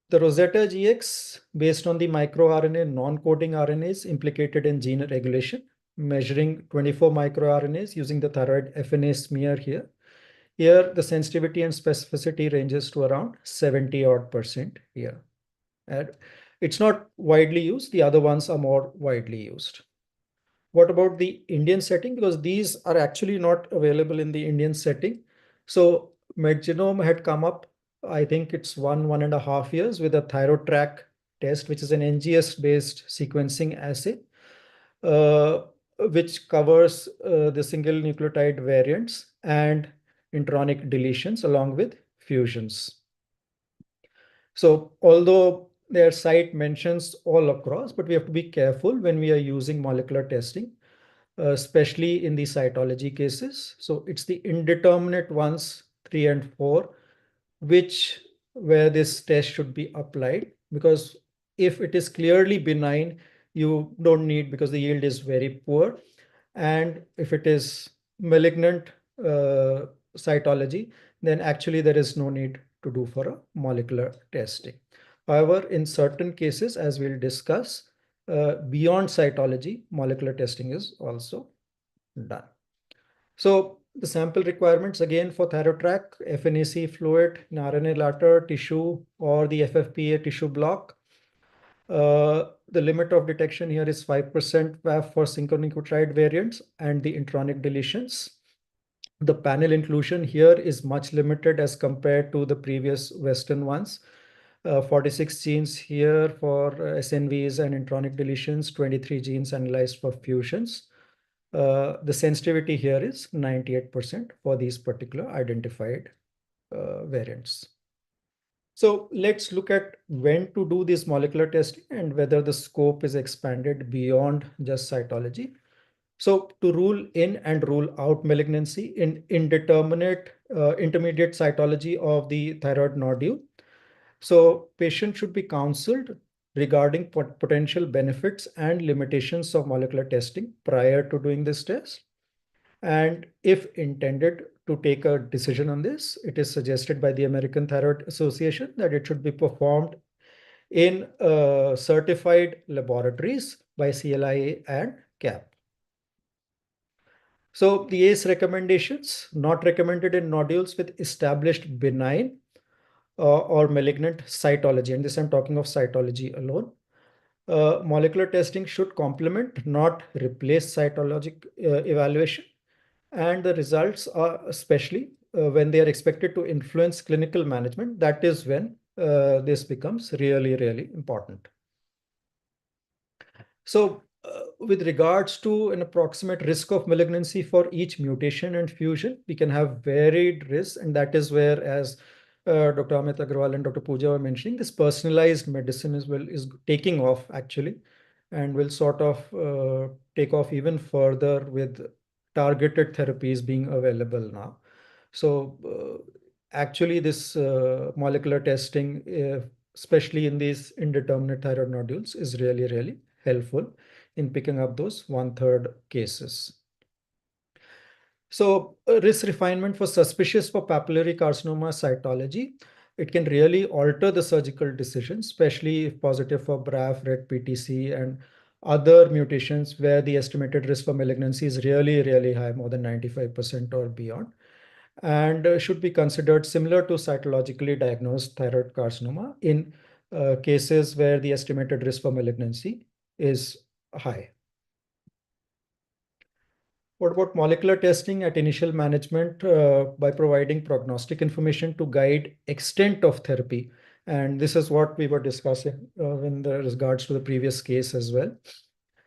The Rosetta GX, based on the microRNA non-coding RNAs implicated in gene regulation, measuring 24 microRNAs using the thyroid FNA smear here. Here, the sensitivity and specificity ranges to around 70% here. And it's not widely used. The other ones are more widely used. What about the Indian setting? Because these are actually not available in the Indian setting. So MedGenome had come up, I think it's 1.5 years with a ThyroTrack test, which is an NGS-based sequencing assay, which covers the single nucleotide variants and intronic deletions along with fusions. So although their site mentions all across, but we have to be careful when we are using molecular testing, especially in the cytology cases. So it's the indeterminate ones, 3 and 4, where this test should be applied, because if it is clearly benign, you don't need, because the yield is very poor. And if it is malignant cytology, then actually there is no need to do for a molecular testing. However, in certain cases, as we'll discuss, beyond cytology, molecular testing is also done. So the sample requirements again for thyrotrack, FNAC fluid, an RNA latter, tissue, or the FFPA tissue block. The limit of detection here is 5% VAF for synchronucleotide variants and the intronic deletions. The panel inclusion here is much limited as compared to the previous Western ones. 46 genes here for SNVs and intronic deletions, 23 genes analyzed for fusions. The sensitivity here is 98% for these particular identified variants. So let's look at when to do this molecular testing and whether the scope is expanded beyond just cytology. So to rule in and rule out malignancy in indeterminate intermediate cytology of the thyroid nodule. So patient should be counseled regarding potential benefits and limitations of molecular testing prior to doing this test. And if intended to take a decision on this, it is suggested by the American Thyroid Association that it should be performed in certified laboratories by CLIA and CAP. So the ACE recommendations, not recommended in nodules with established benign or malignant cytology. And this I'm talking of cytology alone. Molecular testing should complement, not replace cytologic evaluation. And the results are especially when they are expected to influence clinical management. That is when this becomes really, really important. So with regards to an approximate risk of malignancy for each mutation and fusion, we can have varied risks. And that is where, as Dr. Amit Agrawal and Dr. Pooja were mentioning, this personalized medicine is taking off actually, and will sort of take off even further with targeted therapies being available now. So actually this molecular testing, especially in these indeterminate thyroid nodules, is really, really helpful in picking up those 1/3 cases. So risk refinement for suspicious for papillary carcinoma cytology, it can really alter the surgical decision, especially if positive for BRAF, RET, PTC, and other mutations where the estimated risk for malignancy is really, really high, more than 95% or beyond, and should be considered similar to cytologically diagnosed thyroid carcinoma in cases where the estimated risk for malignancy is high. What about molecular testing at initial management by providing prognostic information to guide extent of therapy? And this is what we were discussing in regards to the previous case as well.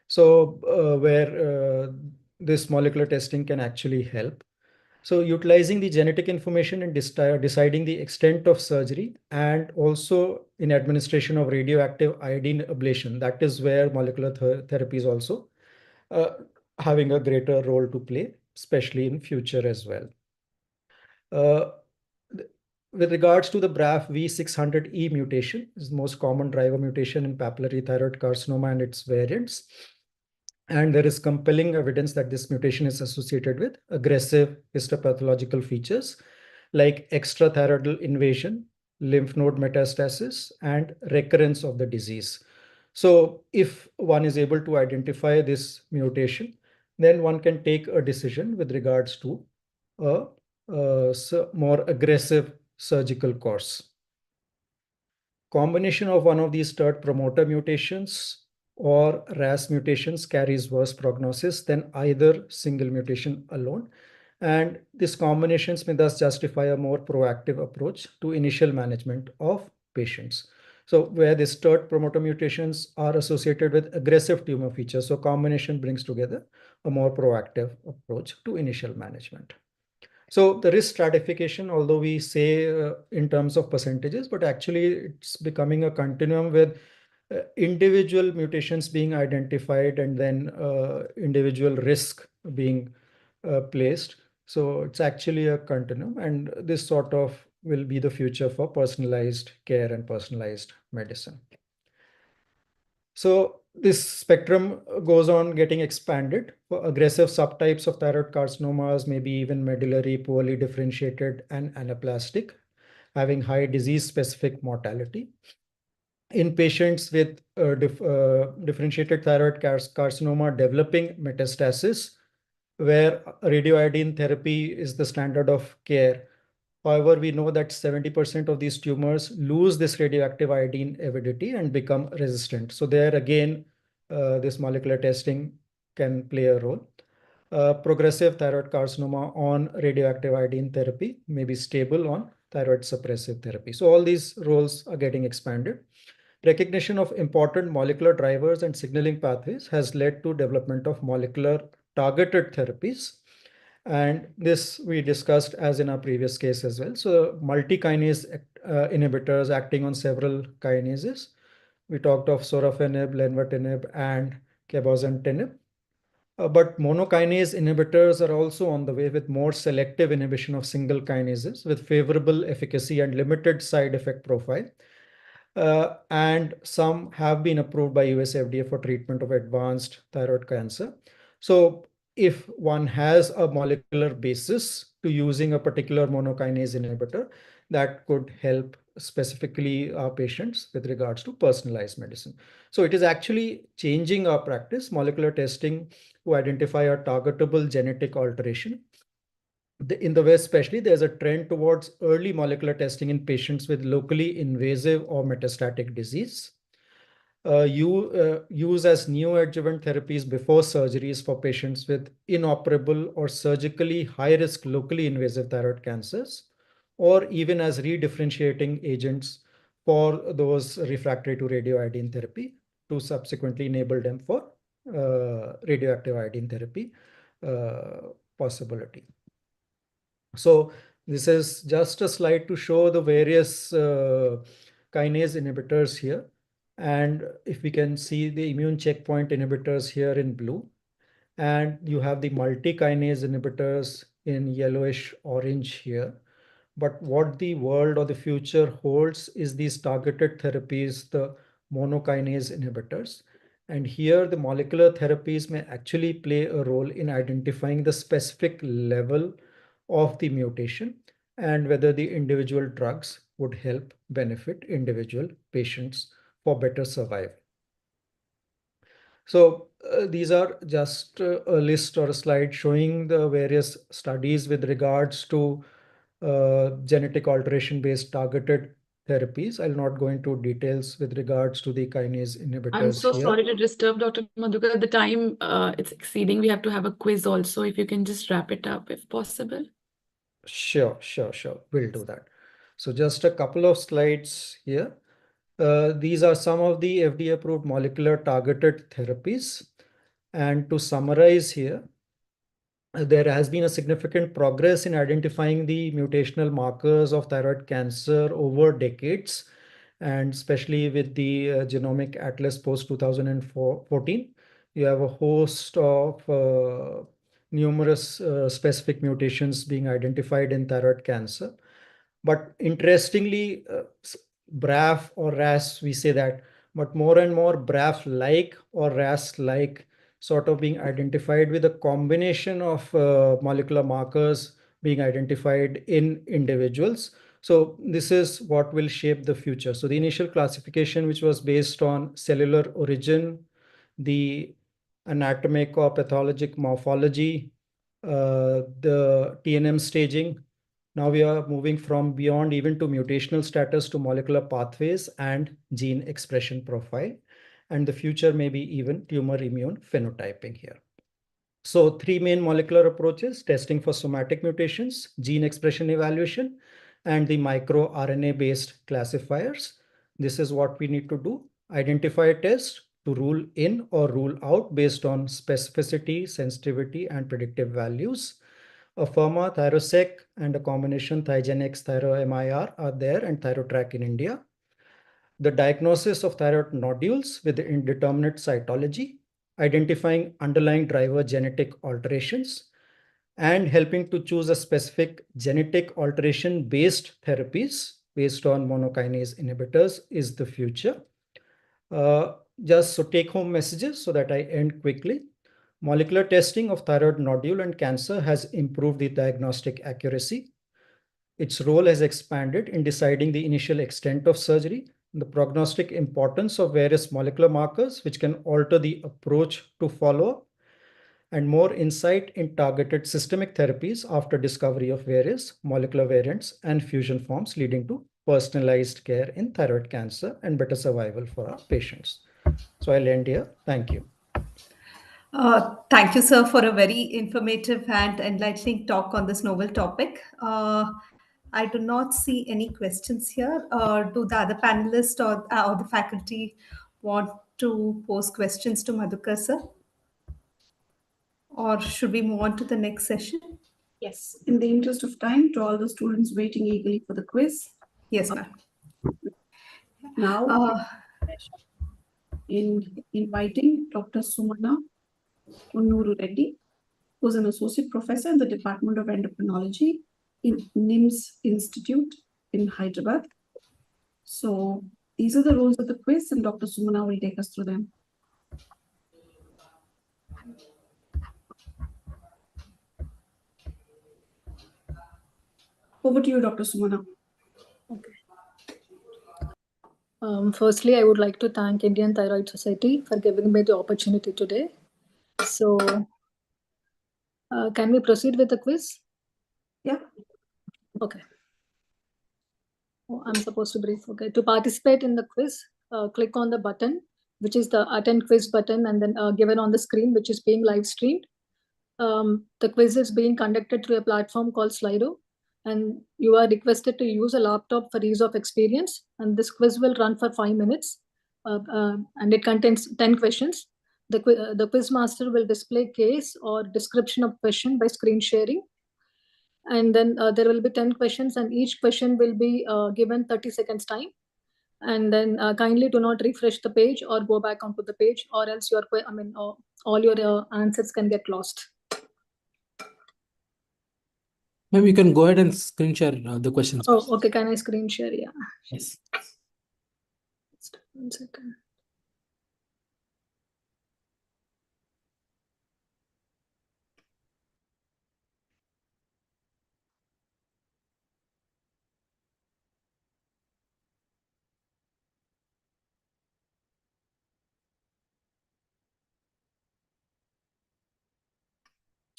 So where this molecular testing can actually help. So utilizing the genetic information in deciding the extent of surgery, and also in administration of radioactive iodine ablation. That is where molecular therapy is also having a greater role to play, especially in future as well. With regards to the BRAF V600E mutation, is the most common driver mutation in papillary thyroid carcinoma and its variants. And there is compelling evidence that this mutation is associated with aggressive histopathological features like extrathyroidal invasion, lymph node metastasis, and recurrence of the disease. So if one is able to identify this mutation, then one can take a decision with regards to a more aggressive surgical course. Combination of one of these TERT promoter mutations or RAS mutations carries worse prognosis than either single mutation alone. And these combinations may thus justify a more proactive approach to initial management of patients. So where these TERT promoter mutations are associated with aggressive tumor features, so combination brings together a more proactive approach to initial management. So the risk stratification, although we say in terms of percentages, but actually it's becoming a continuum with individual mutations being identified and then individual risk being placed. So it's actually a continuum, and this sort of will be the future for personalized care and personalized medicine. So this spectrum goes on getting expanded for aggressive subtypes of thyroid carcinomas, maybe even medullary, poorly differentiated, and anaplastic. having high disease-specific mortality. In patients with differentiated thyroid carcinoma developing metastasis, where radioiodine therapy is the standard of care. However, we know that 70% of these tumors lose this radioactive iodine avidity and become resistant. So there again, this molecular testing can play a role. Progressive thyroid carcinoma on radioactive iodine therapy may be stable on thyroid suppressive therapy. So all these roles are getting expanded. Recognition of important molecular drivers and signaling pathways has led to development of molecular targeted therapies. And this we discussed as in our previous case as well. So multi-kinase inhibitors acting on several kinases. We talked of sorafenib, lenvatinib, and cabozantinib. But monokinase inhibitors are also on the way with more selective inhibition of single kinases with favorable efficacy and limited side effect profile. And some have been approved by US FDA for treatment of advanced thyroid cancer. So if one has a molecular basis to using a particular monokinase inhibitor, that could help specifically our patients with regards to personalized medicine. So it is actually changing our practice, molecular testing, to identify a targetable genetic alteration. In the West especially, there's a trend towards early molecular testing in patients with locally invasive or metastatic disease. Use as neoadjuvant therapies before surgeries for patients with inoperable or surgically high-risk locally invasive thyroid cancers, or even as redifferentiating agents for those refractory to radioiodine therapy to subsequently enable them for radioactive iodine therapy possibility. So this is just a slide to show the various kinase inhibitors here. And if we can see the immune checkpoint inhibitors here in blue, and you have the multi-kinase inhibitors in yellowish orange here. But what the world or the future holds is these targeted therapies, the monokinase inhibitors. And here the molecular therapies may actually play a role in identifying the specific level of the mutation and whether the individual drugs would help benefit individual patients for better survival. So these are just a list or a slide showing the various studies with regards to genetic alteration based targeted therapies. I'll not go into details with regards to the kinase inhibitors I'm so here. sorry to disturb, Dr. Madhukar. The time it's exceeding. We have to have a quiz also. If you can just wrap it up if possible. Sure. We'll do that. So just a couple of slides here. These are some of the FDA-approved molecular targeted therapies. And to summarize here, there has been a significant progress in identifying the mutational markers of thyroid cancer over decades, and especially with the Genomic Atlas post 2014. You have a host of numerous specific mutations being identified in thyroid cancer. But interestingly, BRAF or RAS, we say that, but more and more BRAF-like or RAS-like sort of being identified with a combination of molecular markers being identified in individuals. So this is what will shape the future. So the initial classification, which was based on cellular origin, the anatomic or pathologic morphology, the TNM staging. Now we are moving from beyond even to mutational status to molecular pathways and gene expression profile. And the future may be even tumor immune phenotyping here. So three main molecular approaches: testing for somatic mutations, gene expression evaluation, and the microRNA based classifiers. This is what we need to do. Identify a test to rule in or rule out based on specificity, sensitivity, and predictive values. A Afirma, Thyrosec, and a combination Thygenex, ThyroMIR are there, and ThyroTrack in India. The diagnosis of thyroid nodules with the indeterminate cytology, identifying underlying driver genetic alterations, and helping to choose a specific genetic alteration-based therapies based on monokinase inhibitors is the future. Just so take-home messages so that I end quickly. Molecular testing of thyroid nodule and cancer has improved the diagnostic accuracy. its role has expanded in deciding the initial extent of surgery, the prognostic importance of various molecular markers, which can alter the approach to follow-up, and more insight in targeted systemic therapies after discovery of various molecular variants and fusion forms, leading to personalized care in thyroid cancer and better survival for our patients. So I'll end here. Thank you. Thank you, sir, for a very informative and enlightening talk on this novel topic. I do not see any questions here. Do the other panelists or the faculty want to pose questions to Madhukar, sir? Or should we move on to the next session? Yes, in the interest of time, to all the students waiting eagerly for the quiz. Yes, ma'am. Now, in inviting Dr. Sumana Unnuru Reddy, who's an associate professor in the Department of Endocrinology in NIMS Institute in Hyderabad. So these are the rules of the quiz, and Dr. Sumana will take us through them. Over to you, Dr. Sumana. Okay. Firstly, I would like to thank Indian Thyroid Society for giving me the opportunity today. So, can we proceed with the quiz? Yeah. Okay. Oh, I'm supposed to brief. Okay. To participate in the quiz, click on the button, which is the attend quiz button, and then given on the screen, which is being live streamed. The quiz is being conducted through a platform called Slido, and you are requested to use a laptop for ease of experience. And this quiz will run for 5 minutes, and it contains 10 questions. The quiz master will display case or description of question by screen sharing. And then there will be 10 questions, and each question will be given 30 seconds time. And then kindly do not refresh the page or go back onto the page, or else all your answers can get lost. Maybe you can go ahead and screen share the questions. Oh, okay. Can I screen share? Yeah. Yes. Just 1 second.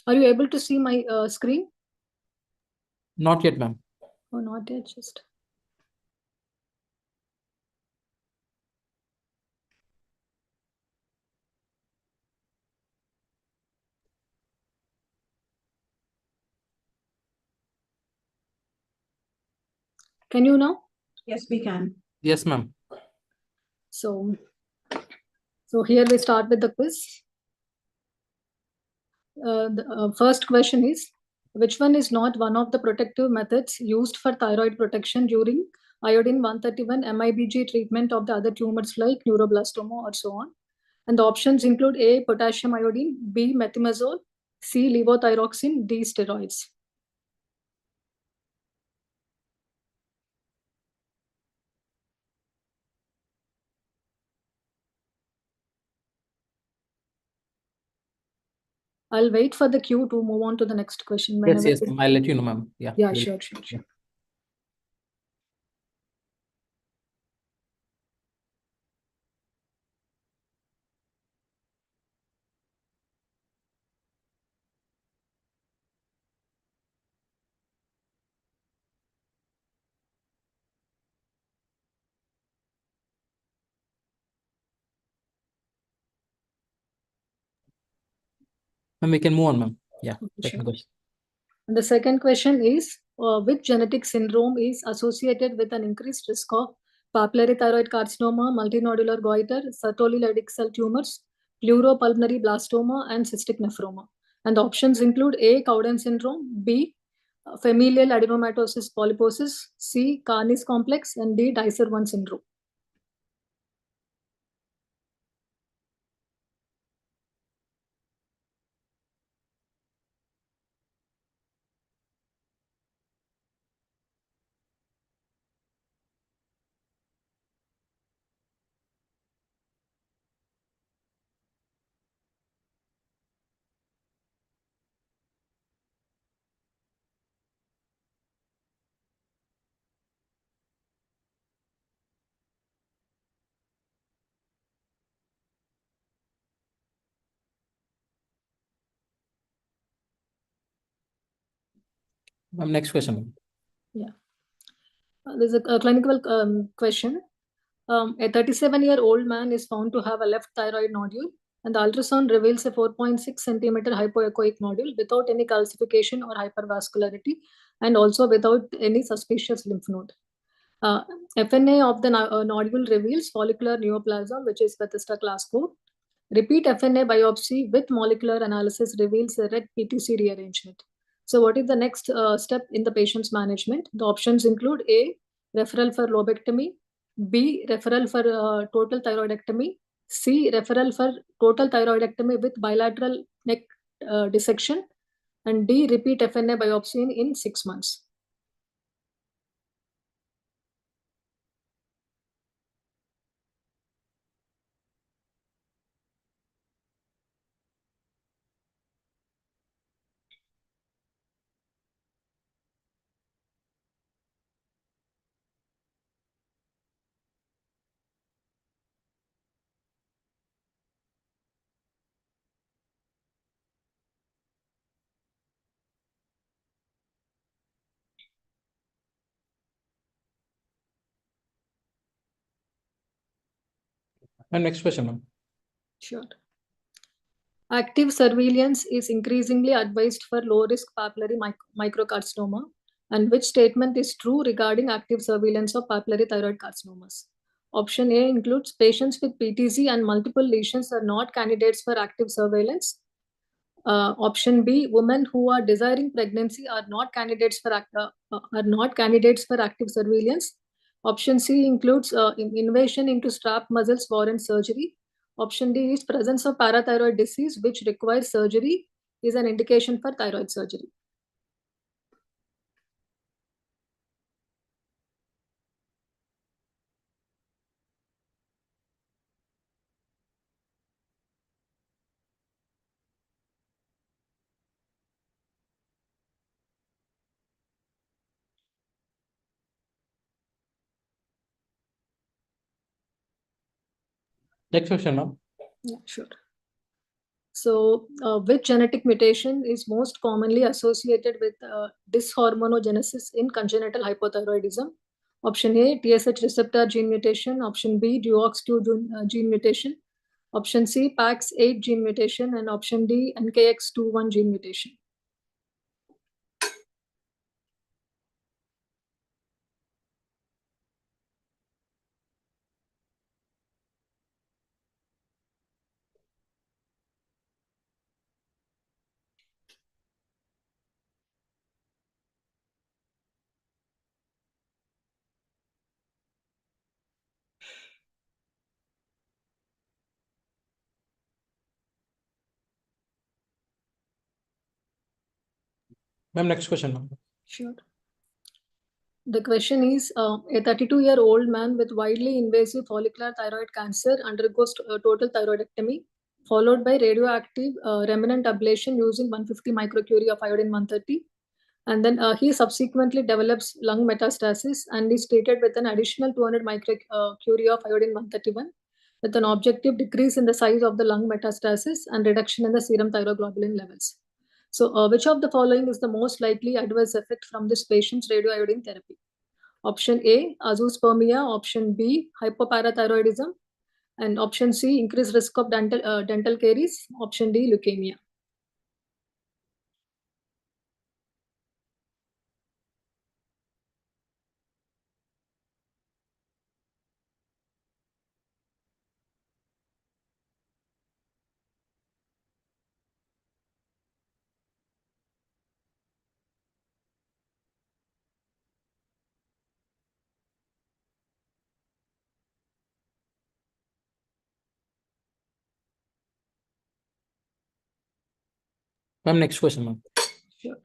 Are you able to see my screen? Not yet, ma'am. Oh, not yet. Just. Can you now? Yes, we can. Yes, ma'am. So here we start with the quiz. The first question is, which one is not one of the protective methods used for thyroid protection during iodine 131 MIBG treatment of the other tumors like neuroblastoma or so on? And the options include A, potassium iodine, B, methimazole, C, levothyroxine, D, steroids. I'll wait for the queue to move on to the next question. Yes, ma'am. I'll let you know, ma'am. Yeah. Yeah, sure. Yeah. Ma'am, we can move on, ma'am. Yeah. Sure. And the second question is, which genetic syndrome is associated with an increased risk of papillary thyroid carcinoma, multinodular goiter, Sertoli Leydig cell tumors, pleuropulmonary blastoma, and cystic nephroma? And the options include A, Cowden syndrome, B, familial adenomatosis polyposis, C, Carney's complex, and D, Dicer 1 syndrome. Next question, ma'am. Yeah. There's a clinical question. A 37-year-old man is found to have a left thyroid nodule, and the ultrasound reveals a 4.6 centimeter hypoechoic nodule without any calcification or hypervascularity, and also without any suspicious lymph node. FNA of the nodule reveals follicular neoplasm, which is Bethesda class 4. Repeat FNA biopsy with molecular analysis reveals a red PTC rearrangement. So what is the next step in the patient's management? The options include A, referral for lobectomy, B, referral for total thyroidectomy, C, referral for total thyroidectomy with bilateral neck dissection, and D, repeat FNA biopsy in 6 months. Next question, ma'am. Sure. Active surveillance is increasingly advised for low-risk papillary microcarcinoma, and which statement is true regarding active surveillance of papillary thyroid carcinomas? Option A includes patients with PTZ and multiple lesions are not candidates for active surveillance. Option B, women who are desiring pregnancy are not candidates for active surveillance. Option C includes invasion into strap muscles warrant surgery. Option D is presence of parathyroid disease which requires surgery is an indication for thyroid surgery. Next question, ma'am. Yeah, sure. So, which genetic mutation is most commonly associated with dyshormonogenesis in congenital hypothyroidism? Option A, TSH receptor gene mutation. Option B, DUOX2 gene mutation. Option C, PAX8 gene mutation. And option D, NKX21 gene mutation. Ma'am, next question, ma'am. Sure. The question is, a 32-year-old man with widely invasive follicular thyroid cancer undergoes total thyroidectomy, followed by radioactive remnant ablation using 150 microcurie of iodine 130. And then he subsequently develops lung metastasis and is treated with an additional 200 microcurie of iodine 131 with an objective decrease in the size of the lung metastasis and reduction in the serum thyroglobulin levels. So which of the following is the most likely adverse effect from this patient's radioiodine therapy? Option A, azoospermia. Option B, hypoparathyroidism. And option C, increased risk of dental caries. Option D, leukemia. Ma'am, next question, ma'am. Sure.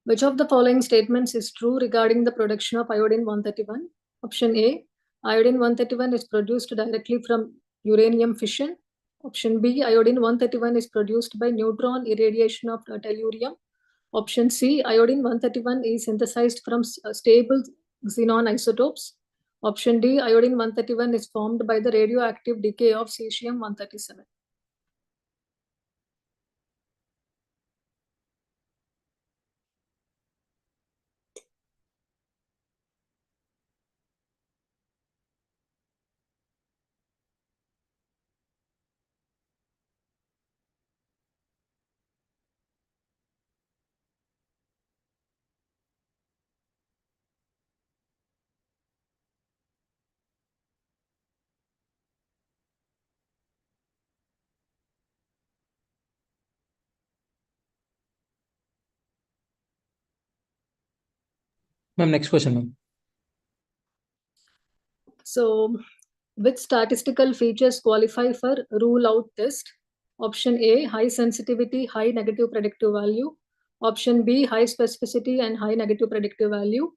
Which of the following statements is true regarding the production of iodine 131? Option A, iodine 131 is produced directly from uranium fission. Option B, iodine 131 is produced by neutron irradiation of tellurium. Option C, iodine 131 is synthesized from stable xenon isotopes. Option D, iodine 131 is formed by the radioactive decay of cesium 137. Ma'am, next question, ma'am. So, which statistical features qualify for rule out test? Option A, high sensitivity, high negative predictive value. Option B, high specificity and high negative predictive value.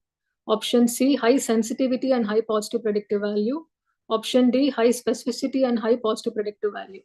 Option C, high sensitivity and high positive predictive value. Option D, high specificity and high positive predictive value.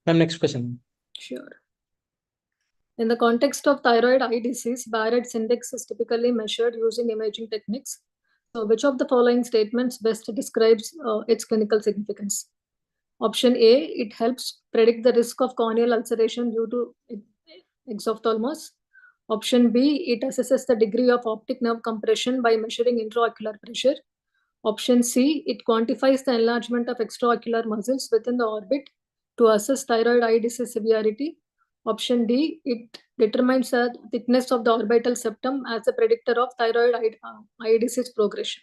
Ma'am, next question. Sure. In the context of thyroid eye disease, Barrett's index is typically measured using imaging techniques. So, which of the following statements best describes its clinical significance? Option A, it helps predict the risk of corneal ulceration due to exophthalmos. Option B, it assesses the degree of optic nerve compression by measuring intraocular pressure. Option C, it quantifies the enlargement of extraocular muscles within the orbit to assess thyroid eye disease severity. Option D, it determines the thickness of the orbital septum as a predictor of thyroid eye disease progression.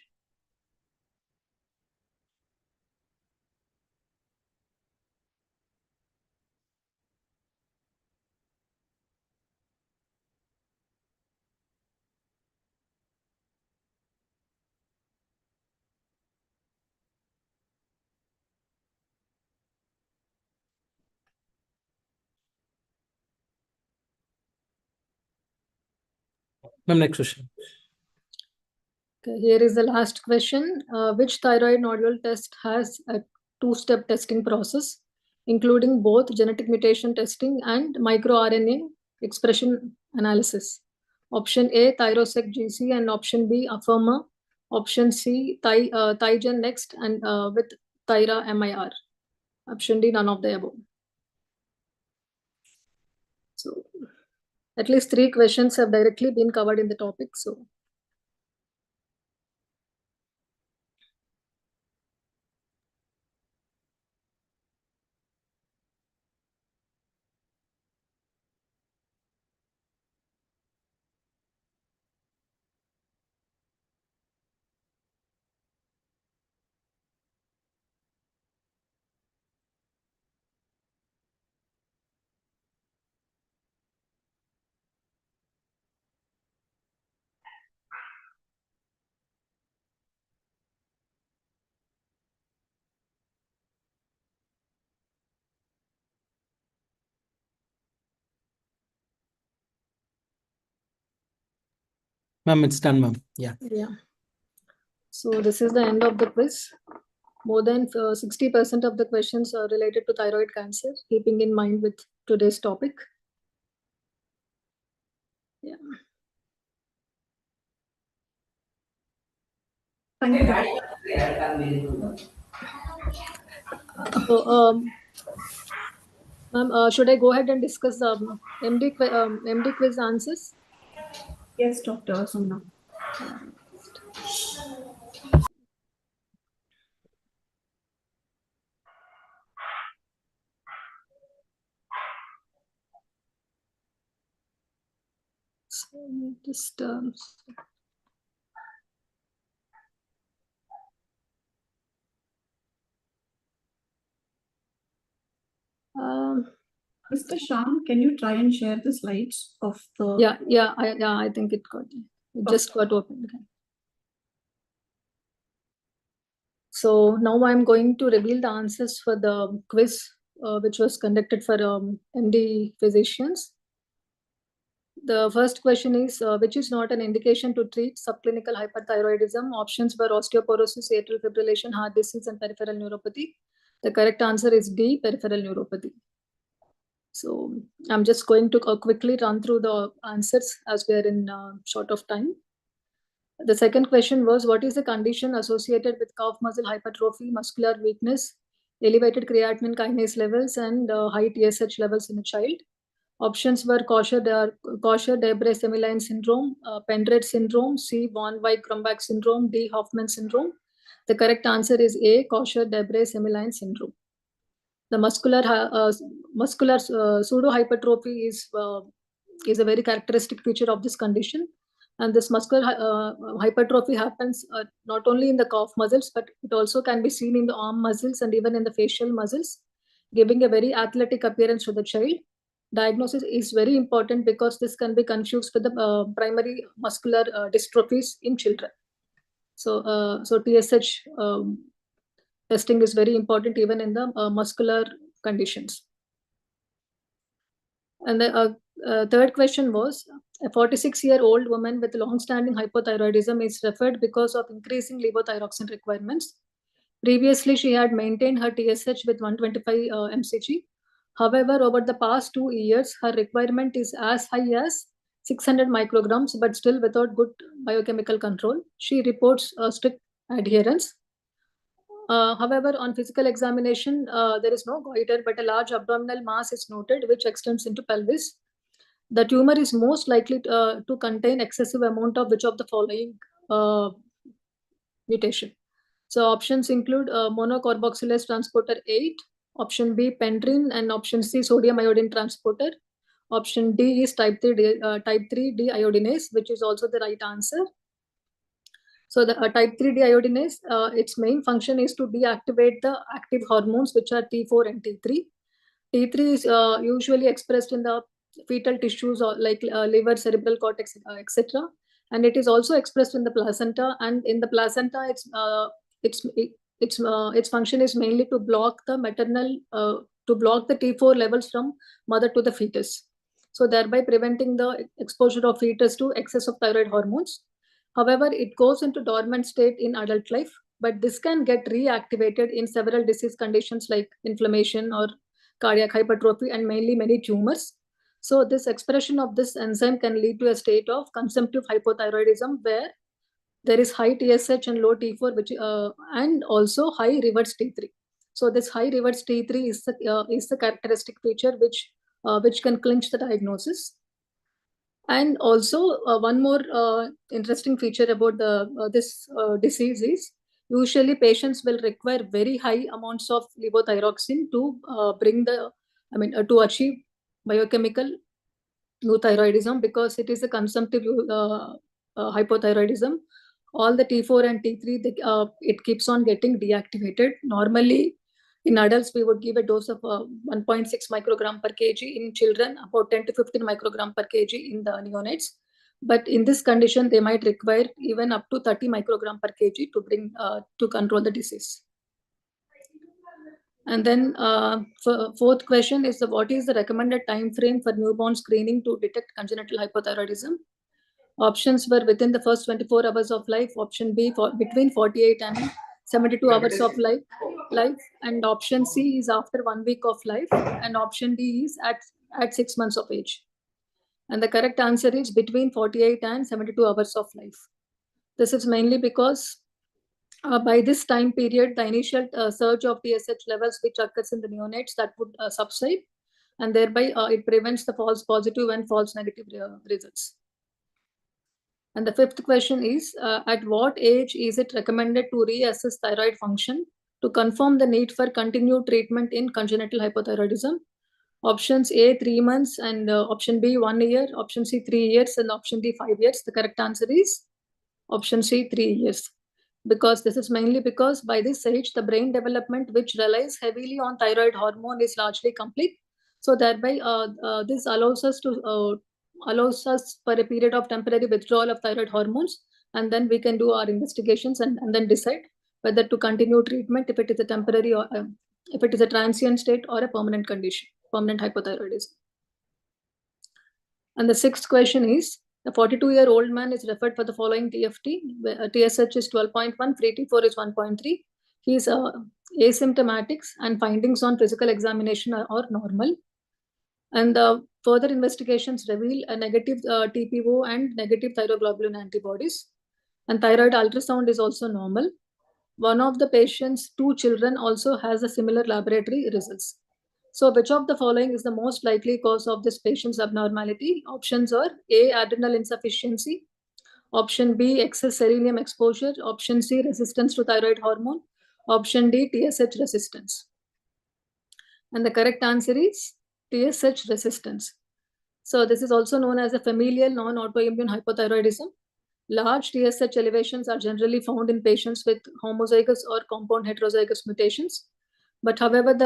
Ma'am, next question. Okay, here is the last question. Which thyroid nodule test has a two-step testing process, including both genetic mutation testing and microRNA expression analysis? Option A, Thyrosec GC, and option B, Afirma. Option C, Thygen Next, and with Thyra MIR. Option D, none of the above. So, at least 3 questions have directly been covered in the topic. So, Ma'am, it's done, ma'am. Yeah. So this is the end of the quiz. More than 60% of the questions are related to thyroid cancer, keeping in mind with today's topic. Yeah. Thank you. So, ma'am, should I go ahead and discuss the MD quiz answers? Yes, Dr. Sumna. So just Mr. Sham, can you try and share the slides of the... Yeah, I think it just got open. Okay. So now I'm going to reveal the answers for the quiz, which was conducted for MD physicians. The first question is, which is not an indication to treat subclinical hyperthyroidism? Options were osteoporosis, atrial fibrillation, heart disease, and peripheral neuropathy. The correct answer is D, peripheral neuropathy. So I'm just going to quickly run through the answers as we are in short of time. The second question was, what is the condition associated with calf muscle hypertrophy, muscular weakness, elevated creatinine kinase levels, and high TSH levels in a child. Options were Kocher-Debré Semiline syndrome, Pendred syndrome, C. von Wijk-Krumbach syndrome, D. Hoffman syndrome. The correct answer is A. Kocher-Debré Semiline syndrome. The muscular pseudohypertrophy is a very characteristic feature of this condition. And this muscular hypertrophy happens not only in the calf muscles, but it also can be seen in the arm muscles and even in the facial muscles, giving a very athletic appearance to the child. Diagnosis is very important because this can be confused with the primary muscular dystrophies in children. So TSH testing is very important even in the muscular conditions. And the third question was, a 46-year-old woman with long-standing hypothyroidism is referred because of increasing levothyroxine requirements. Previously, she had maintained her TSH with 125 mcg. However, over the past 2 years, her requirement is as high as 600 micrograms, but still without good biochemical control. She reports strict adherence. However, on physical examination, there is no goiter, but a large abdominal mass is noted, which extends into pelvis. The tumor is most likely to contain excessive amount of which of the following mutation. So options include monocarboxylase transporter 8, option B pendrin, and option C sodium iodine transporter. Option D is type 3 deiodinase, which is also the right answer. So the type 3 deiodinase, its main function is to deactivate the active hormones, which are T4 and T3. T3 is usually expressed in the fetal tissues or like liver, cerebral cortex, etc. And it is also expressed in the placenta. And in the placenta, its function is mainly to block the T4 levels from mother to the fetus. So thereby preventing the exposure of fetus to excess of thyroid hormones. However, it goes into dormant state in adult life, but this can get reactivated in several disease conditions like inflammation or cardiac hypertrophy and mainly many tumors. So this expression of this enzyme can lead to a state of consumptive hypothyroidism where there is high TSH and low T4, and also high reverse T3. So this high reverse T3 is the characteristic feature which can clinch the diagnosis. And also one more interesting feature about this disease is usually patients will require very high amounts of levothyroxine to to achieve biochemical euthyroidism, because it is a consumptive hypothyroidism. All the T4 and T3, it keeps on getting deactivated. Normally, in adults, we would give a dose of 1.6 microgram per kg. In children, about 10 to 15 microgram per kg in the neonates. But in this condition, they might require even up to 30 microgram per kg to control the disease. And then fourth question is, what is the recommended time frame for newborn screening to detect congenital hypothyroidism? Options were within the first 24 hours of life. Option B between 48 and 72 hours of life. And option C is after 1 week of life. And option D is at 6 months of age. And the correct answer is between 48 and 72 hours of life. This is mainly because by this time period, the initial surge of TSH levels which occurs in the neonates, that would subside, and thereby it prevents the false positive and false negative results. And the fifth question is, at what age is it recommended to reassess thyroid function to confirm the need for continued treatment in congenital hypothyroidism? Options A, 3 months, and option B, 1 year, option C, 3 years, and option D, 5 years. The correct answer is option C, 3 years. Because this is mainly because by this age, the brain development, which relies heavily on thyroid hormone, is largely complete. So thereby, this allows us for a period of temporary withdrawal of thyroid hormones, and then we can do our investigations and then decide whether to continue treatment if it is a temporary or if it is a transient state or a permanent condition, permanent hypothyroidism. And the sixth question is, a 42-year-old man is referred for the following TFT. TSH is 12.1, free T4 is 1.3. He is asymptomatic and findings on physical examination are normal. And the further investigations reveal a negative TPO and negative thyroglobulin antibodies. And thyroid ultrasound is also normal. one of the patient's 2 children also has a similar laboratory results. So which of the following is the most likely cause of this patient's abnormality? Options are A, adrenal insufficiency. Option B, excess selenium exposure. Option C, resistance to thyroid hormone. Option D, TSH resistance. And the correct answer is TSH resistance. So this is also known as a familial non-autoimmune hypothyroidism. Large TSH elevations are generally found in patients with homozygous or compound heterozygous mutations. But however, the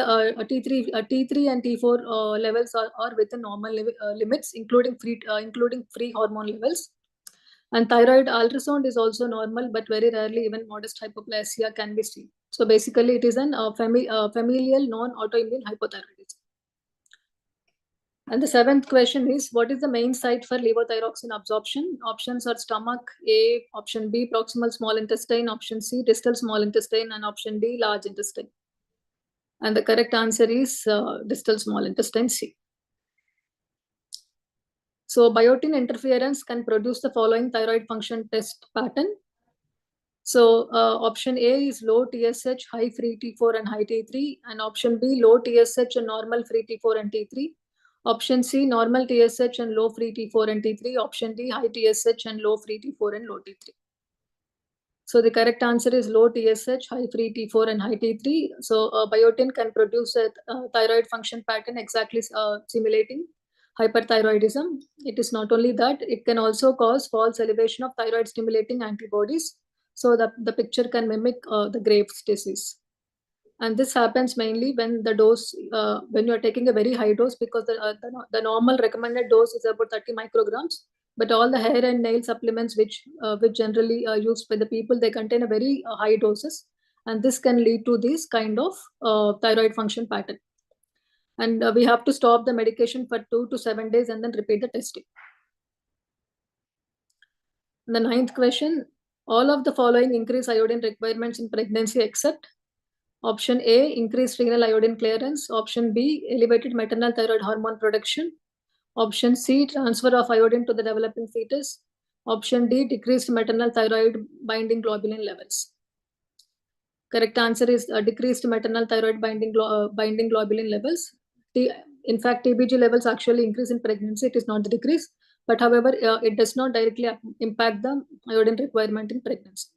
T3 and T4 levels are within normal limits, including free hormone levels. And thyroid ultrasound is also normal, but very rarely even modest hypoplasia can be seen. So basically, it is an familial non-autoimmune hypothyroidism. And the 7th question is, what is the main site for levothyroxine absorption? Options are stomach, A, option B, proximal small intestine, option C, distal small intestine, and option D, large intestine. And the correct answer is distal small intestine, C. So biotin interference can produce the following thyroid function test pattern. So option A is low TSH, high free T4 and high T3, and option B, low TSH and normal free T4 and T3. Option C, normal TSH and low free T4 and T3. Option D, high TSH and low free T4 and low T3. So the correct answer is low TSH, high free T4 and high T3. So biotin can produce a thyroid function pattern exactly simulating hyperthyroidism. It is not only that, it can also cause false elevation of thyroid stimulating antibodies. So the picture can mimic the Graves' disease. And this happens mainly when the dose, when you're taking a very high dose, because the normal recommended dose is about 30 micrograms. But all the hair and nail supplements which generally are used by the people, they contain a very high doses. And this can lead to this kind of thyroid function pattern. And we have to stop the medication for 2 to 7 days and then repeat the testing. And the 9th question, all of the following increase iodine requirements in pregnancy except option A, increased renal iodine clearance. Option B, elevated maternal thyroid hormone production. Option C, transfer of iodine to the developing fetus. Option D, decreased maternal thyroid binding globulin levels. Correct answer is decreased maternal thyroid binding globulin levels. In fact, TBG levels actually increase in pregnancy. It is not the decrease. But however, it does not directly impact the iodine requirement in pregnancy.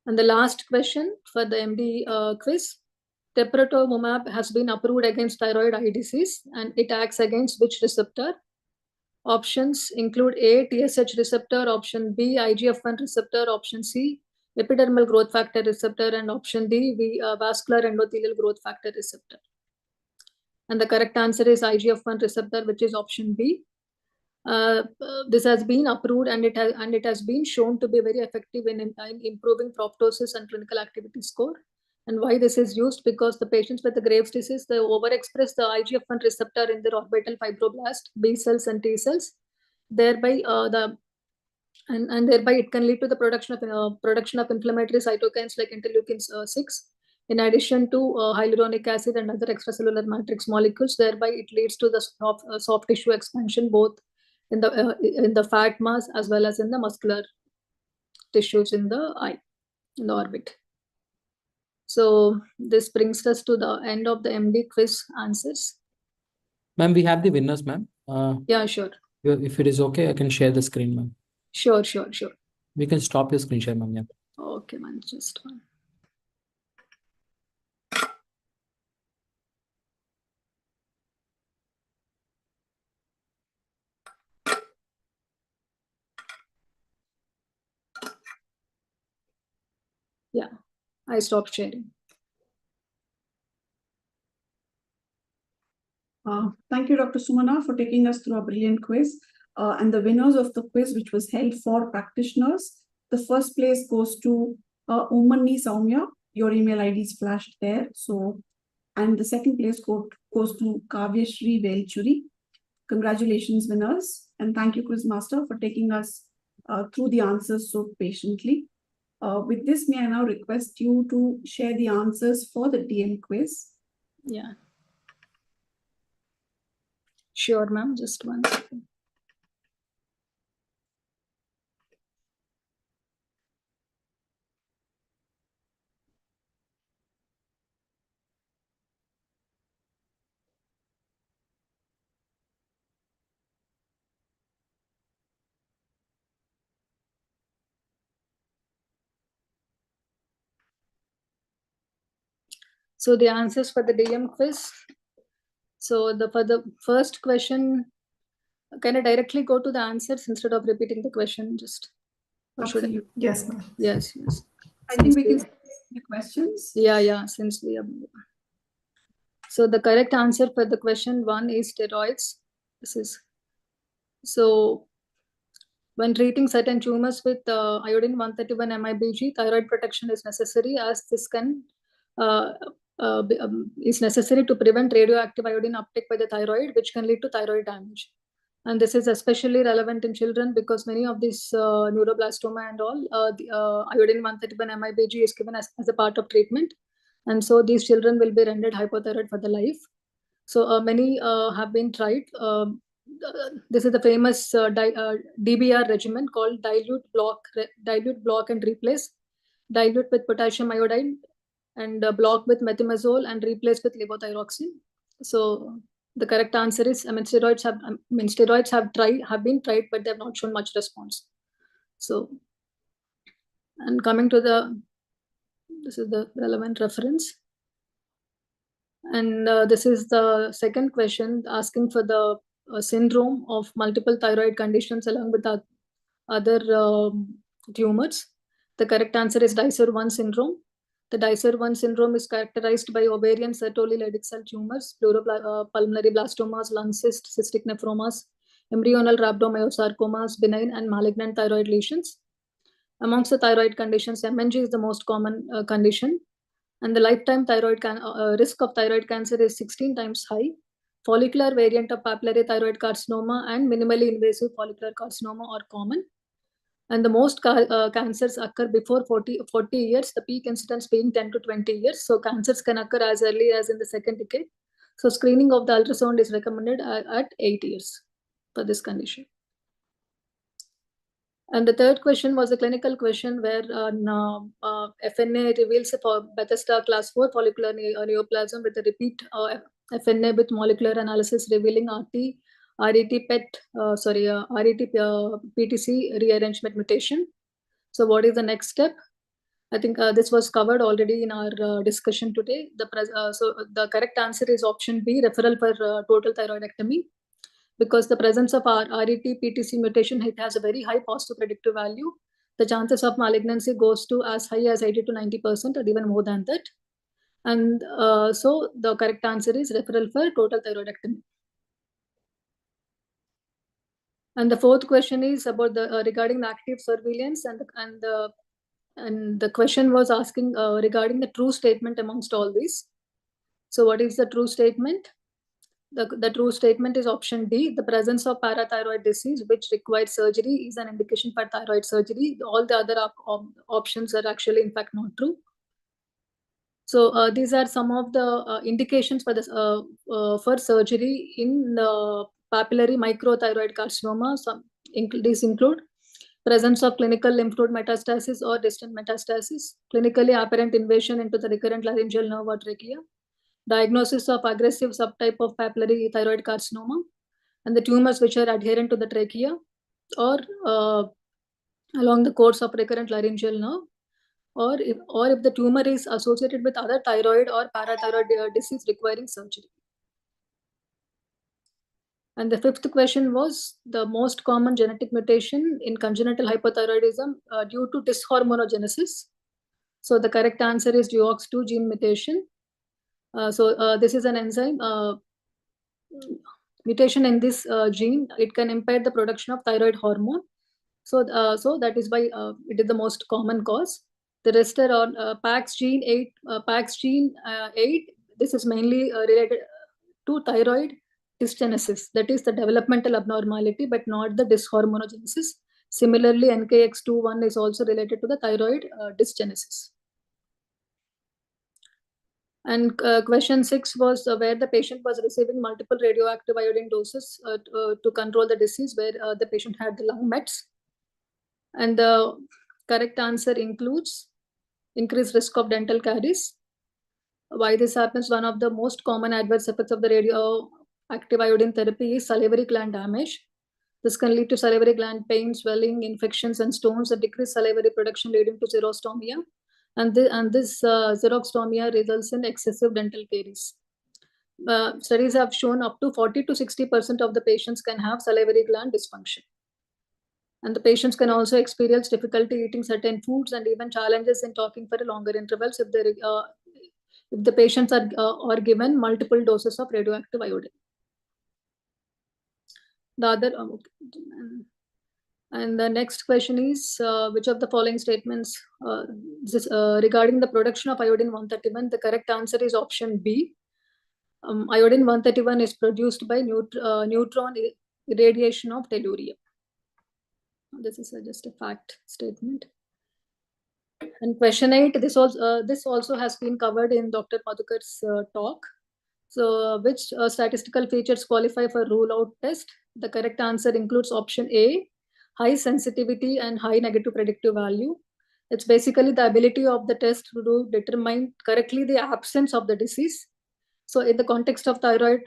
And the last question for the MD quiz. Teprotumumab has been approved against thyroid eye disease, and it acts against which receptor? Options include A, TSH receptor, option B, IGF-1 receptor, option C, epidermal growth factor receptor, and option D, vascular endothelial growth factor receptor. And the correct answer is IGF-1 receptor, which is option B. This has been approved, and it has been shown to be very effective in improving proptosis and clinical activity score. And why this is used? Because the patients with the Graves' disease, they overexpress the IGF-1 receptor in their orbital fibroblast, B cells and T cells. Thereby, thereby it can lead to the production of inflammatory cytokines like interleukin 6. In addition to hyaluronic acid and other extracellular matrix molecules, thereby it leads to the soft tissue expansion both in the fat mass as well as in the muscular tissues in the eye, in the orbit. So this brings us to the end of the MD quiz answers. Ma'am, we have the winners, ma'am. Yeah, sure. If it is okay, I can share the screen, ma'am. Sure. We can stop your screen share, ma'am. Yeah. Okay, man, just one. Yeah, I stopped sharing. Thank you, Dr. Sumana, for taking us through a brilliant quiz. And the winners of the quiz, which was held for practitioners, the first place goes to Ummanni Saumya. Your email ID is flashed there. So, and the second place goes to Kavyashri Velchuri. Congratulations, winners. And thank you, Quiz Master, for taking us through the answers so patiently. With this, may I now request you to share the answers for the DM quiz? Yeah. Sure, ma'am. Just one second. So the answers for the DM quiz. So for the first question, can I directly go to the answers instead of repeating the question? Just or should I? Absolutely. Yes, ma'am. Yes. I think we can see the questions. Yeah. Since we have. So the correct answer for the question 1 is steroids. This is so. When treating certain tumors with iodine 131 MIBG, thyroid protection is necessary, as this can is necessary to prevent radioactive iodine uptake by the thyroid, which can lead to thyroid damage. And this is especially relevant in children because many of these neuroblastoma and all, the iodine 131 MIBG is given as a part of treatment. And so these children will be rendered hypothyroid for the life. So many have been tried. This is the famous DBR regimen called dilute, block, and replace. Dilute with potassium iodide and block with methimazole and replace with levothyroxine. So the correct answer is, steroids have been tried, but they have not shown much response. So, and coming to this is the relevant reference. And this is the second question asking for the syndrome of multiple thyroid conditions along with other tumors. The correct answer is Dicer-1 syndrome. The Dicer-1 syndrome is characterized by ovarian Sertoli-Leydig cell tumors, pulmonary blastomas, lung cysts, cystic nephromas, embryonal rhabdomyosarcomas, benign and malignant thyroid lesions. Amongst the thyroid conditions, MNG is the most common condition. And the lifetime risk of thyroid cancer is 16 times high. Follicular variant of papillary thyroid carcinoma and minimally invasive follicular carcinoma are common. And the most cancers occur before 40 years, the peak incidence being 10 to 20 years. So cancers can occur as early as in the second decade. So screening of the ultrasound is recommended at 8 years for this condition. And the third question was a clinical question where FNA reveals for Bethesda class 4 follicular neoplasm with a repeat FNA with molecular analysis revealing RET PTC rearrangement mutation. So what is the next step? I think this was covered already in our discussion today. So the correct answer is option B, referral for total thyroidectomy. Because the presence of RET PTC mutation, it has a very high positive predictive value. The chances of malignancy goes to as high as 80 to 90% or even more than that. And so the correct answer is referral for total thyroidectomy. And the fourth question is about the regarding the active surveillance, and the question was asking regarding the true statement amongst all these. So what is the true statement? The true statement is option D. The presence of parathyroid disease which requires surgery is an indication for thyroid surgery. All the other options are actually in fact not true. So these are some of the indications for this for surgery in papillary microthyroid carcinoma. These include presence of clinical lymph node metastasis or distant metastasis, clinically apparent invasion into the recurrent laryngeal nerve or trachea, diagnosis of aggressive subtype of papillary thyroid carcinoma, and the tumors which are adherent to the trachea or along the course of recurrent laryngeal nerve, or if the tumor is associated with other thyroid or parathyroid disease requiring surgery. And the fifth question was the most common genetic mutation in congenital hypothyroidism due to dishormonogenesis. So the correct answer is DUOX2 gene mutation. So this is an enzyme mutation in this gene. It can impair the production of thyroid hormone. So that is why it is the most common cause. The rest are on PAX gene 8. PAX gene 8. This is mainly related to thyroid dysgenesis. That is the developmental abnormality, but not the dishormonogenesis. Similarly, NKX21 is also related to the thyroid dysgenesis. And question 6 was where the patient was receiving multiple radioactive iodine doses to control the disease, where the patient had the lung mets. And the correct answer includes increased risk of dental caries. Why this happens? One of the most common adverse effects of the radioactive iodine therapy is salivary gland damage. This can lead to salivary gland pain, swelling, infections, and stones, and decreased salivary production leading to xerostomia. and this xerostomia results in excessive dental caries. Studies have shown up to 40 to 60% of the patients can have salivary gland dysfunction. And the patients can also experience difficulty eating certain foods and even challenges in talking for longer intervals if the patients are given multiple doses of radioactive iodine. The other, and the next question is, which of the following statements regarding the production of iodine 131, the correct answer is option B. Iodine 131 is produced by neutron irradiation of tellurium. This is just a fact statement. And question 8, this also has been covered in Dr. Madhukar's talk. So which statistical features qualify for rule-out test? The correct answer includes option A, high sensitivity and high negative predictive value. It's basically the ability of the test to determine correctly the absence of the disease. So in the context of thyroid,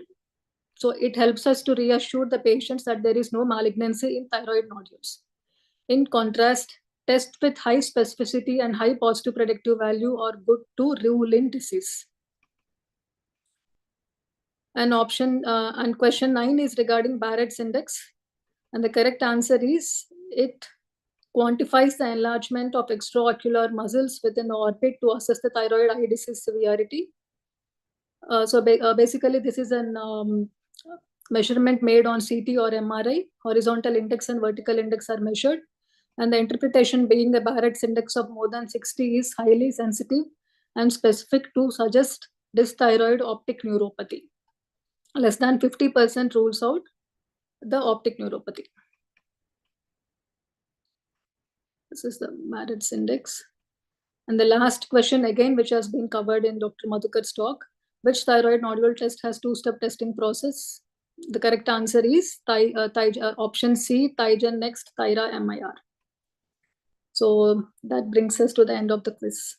so it helps us to reassure the patients that there is no malignancy in thyroid nodules. In contrast, tests with high specificity and high positive predictive value are good to rule in disease. And question 9 is regarding Barrett's index. And the correct answer is it quantifies the enlargement of extraocular muscles within the orbit to assess the thyroid eye disease severity. Basically, this is an measurement made on CT or MRI. Horizontal index and vertical index are measured. And the interpretation being a Barrett's index of more than 60 is highly sensitive and specific to suggest dysthyroid optic neuropathy. Less than 50% rules out the optic neuropathy. This is the Barrett's index. And the last question again, which has been covered in Dr. Madhukar's talk, which thyroid nodule test has two-step testing process? The correct answer is option C, Thygen Next Thyra MIR. So that brings us to the end of the quiz.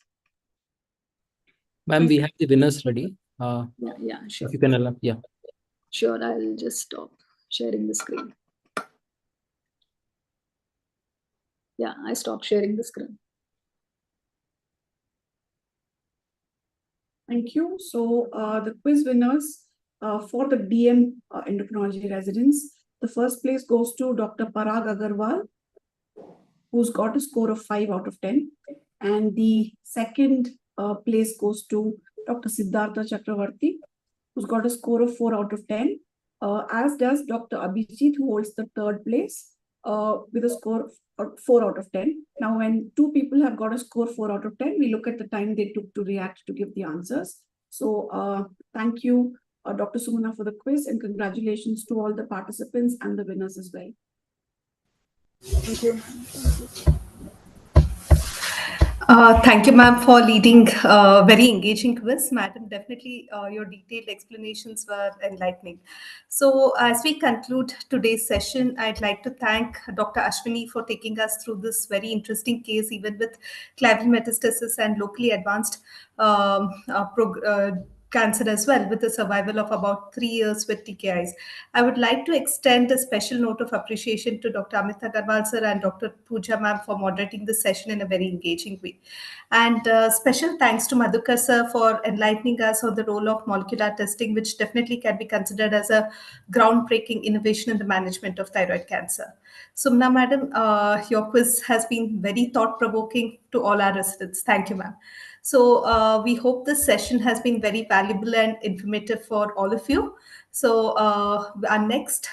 Ma'am, we have the winners ready. Yeah, sure. If you can allow, yeah. Sure, I'll just stop sharing the screen. Yeah, I stopped sharing the screen. Thank you. So the quiz winners for the DM endocrinology residence, the first place goes to Dr. Parag Agarwal, who's got a score of 5 out of 10. And the second place goes to Dr. Siddhartha Chakravarti, who's got a score of 4 out of 10, as does Dr. Abhijit, who holds the third place with a score of 4 out of 10. Now, when two people have got a score 4 out of 10, we look at the time they took to react to give the answers. So thank you, Dr. Sumana, for the quiz, and congratulations to all the participants and the winners as well. Thank you. Thank you, ma'am, for leading a very engaging quiz. Madam, definitely your detailed explanations were enlightening. So as we conclude today's session, I'd like to thank Dr. Ashwini for taking us through this very interesting case, even with clavul metastasis and locally advanced cancer as well, with a survival of about 3 years with TKIs. I would like to extend a special note of appreciation to Dr. Amit Agarwal sir and Dr. Pooja ma'am for moderating this session in a very engaging way. And special thanks to Madhukar sir for enlightening us on the role of molecular testing, which definitely can be considered as a groundbreaking innovation in the management of thyroid cancer. Sumna madam, your quiz has been very thought-provoking to all our residents. Thank you, ma'am. So we hope this session has been very valuable and informative for all of you. So our next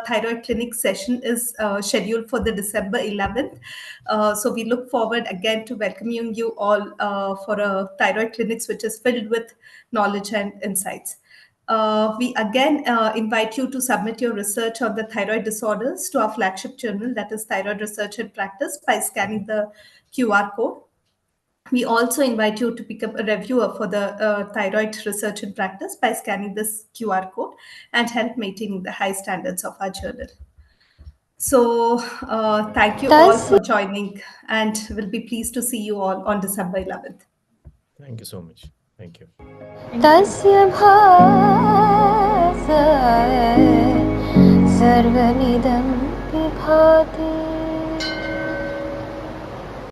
thyroid clinic session is scheduled for the December 11th. So we look forward again to welcoming you all for a thyroid clinics which is filled with knowledge and insights. We again invite you to submit your research on the thyroid disorders to our flagship journal, that is Thyroid Research and Practice, by scanning the QR code. We also invite you to pick up a reviewer for the Thyroid Research and Practice by scanning this QR code and help maintaining the high standards of our journal. So thank you all for joining, and we'll be pleased to see you all on December 11th. Thank you so much. Thank you. तस्य भासय सर्वमिदं विभाति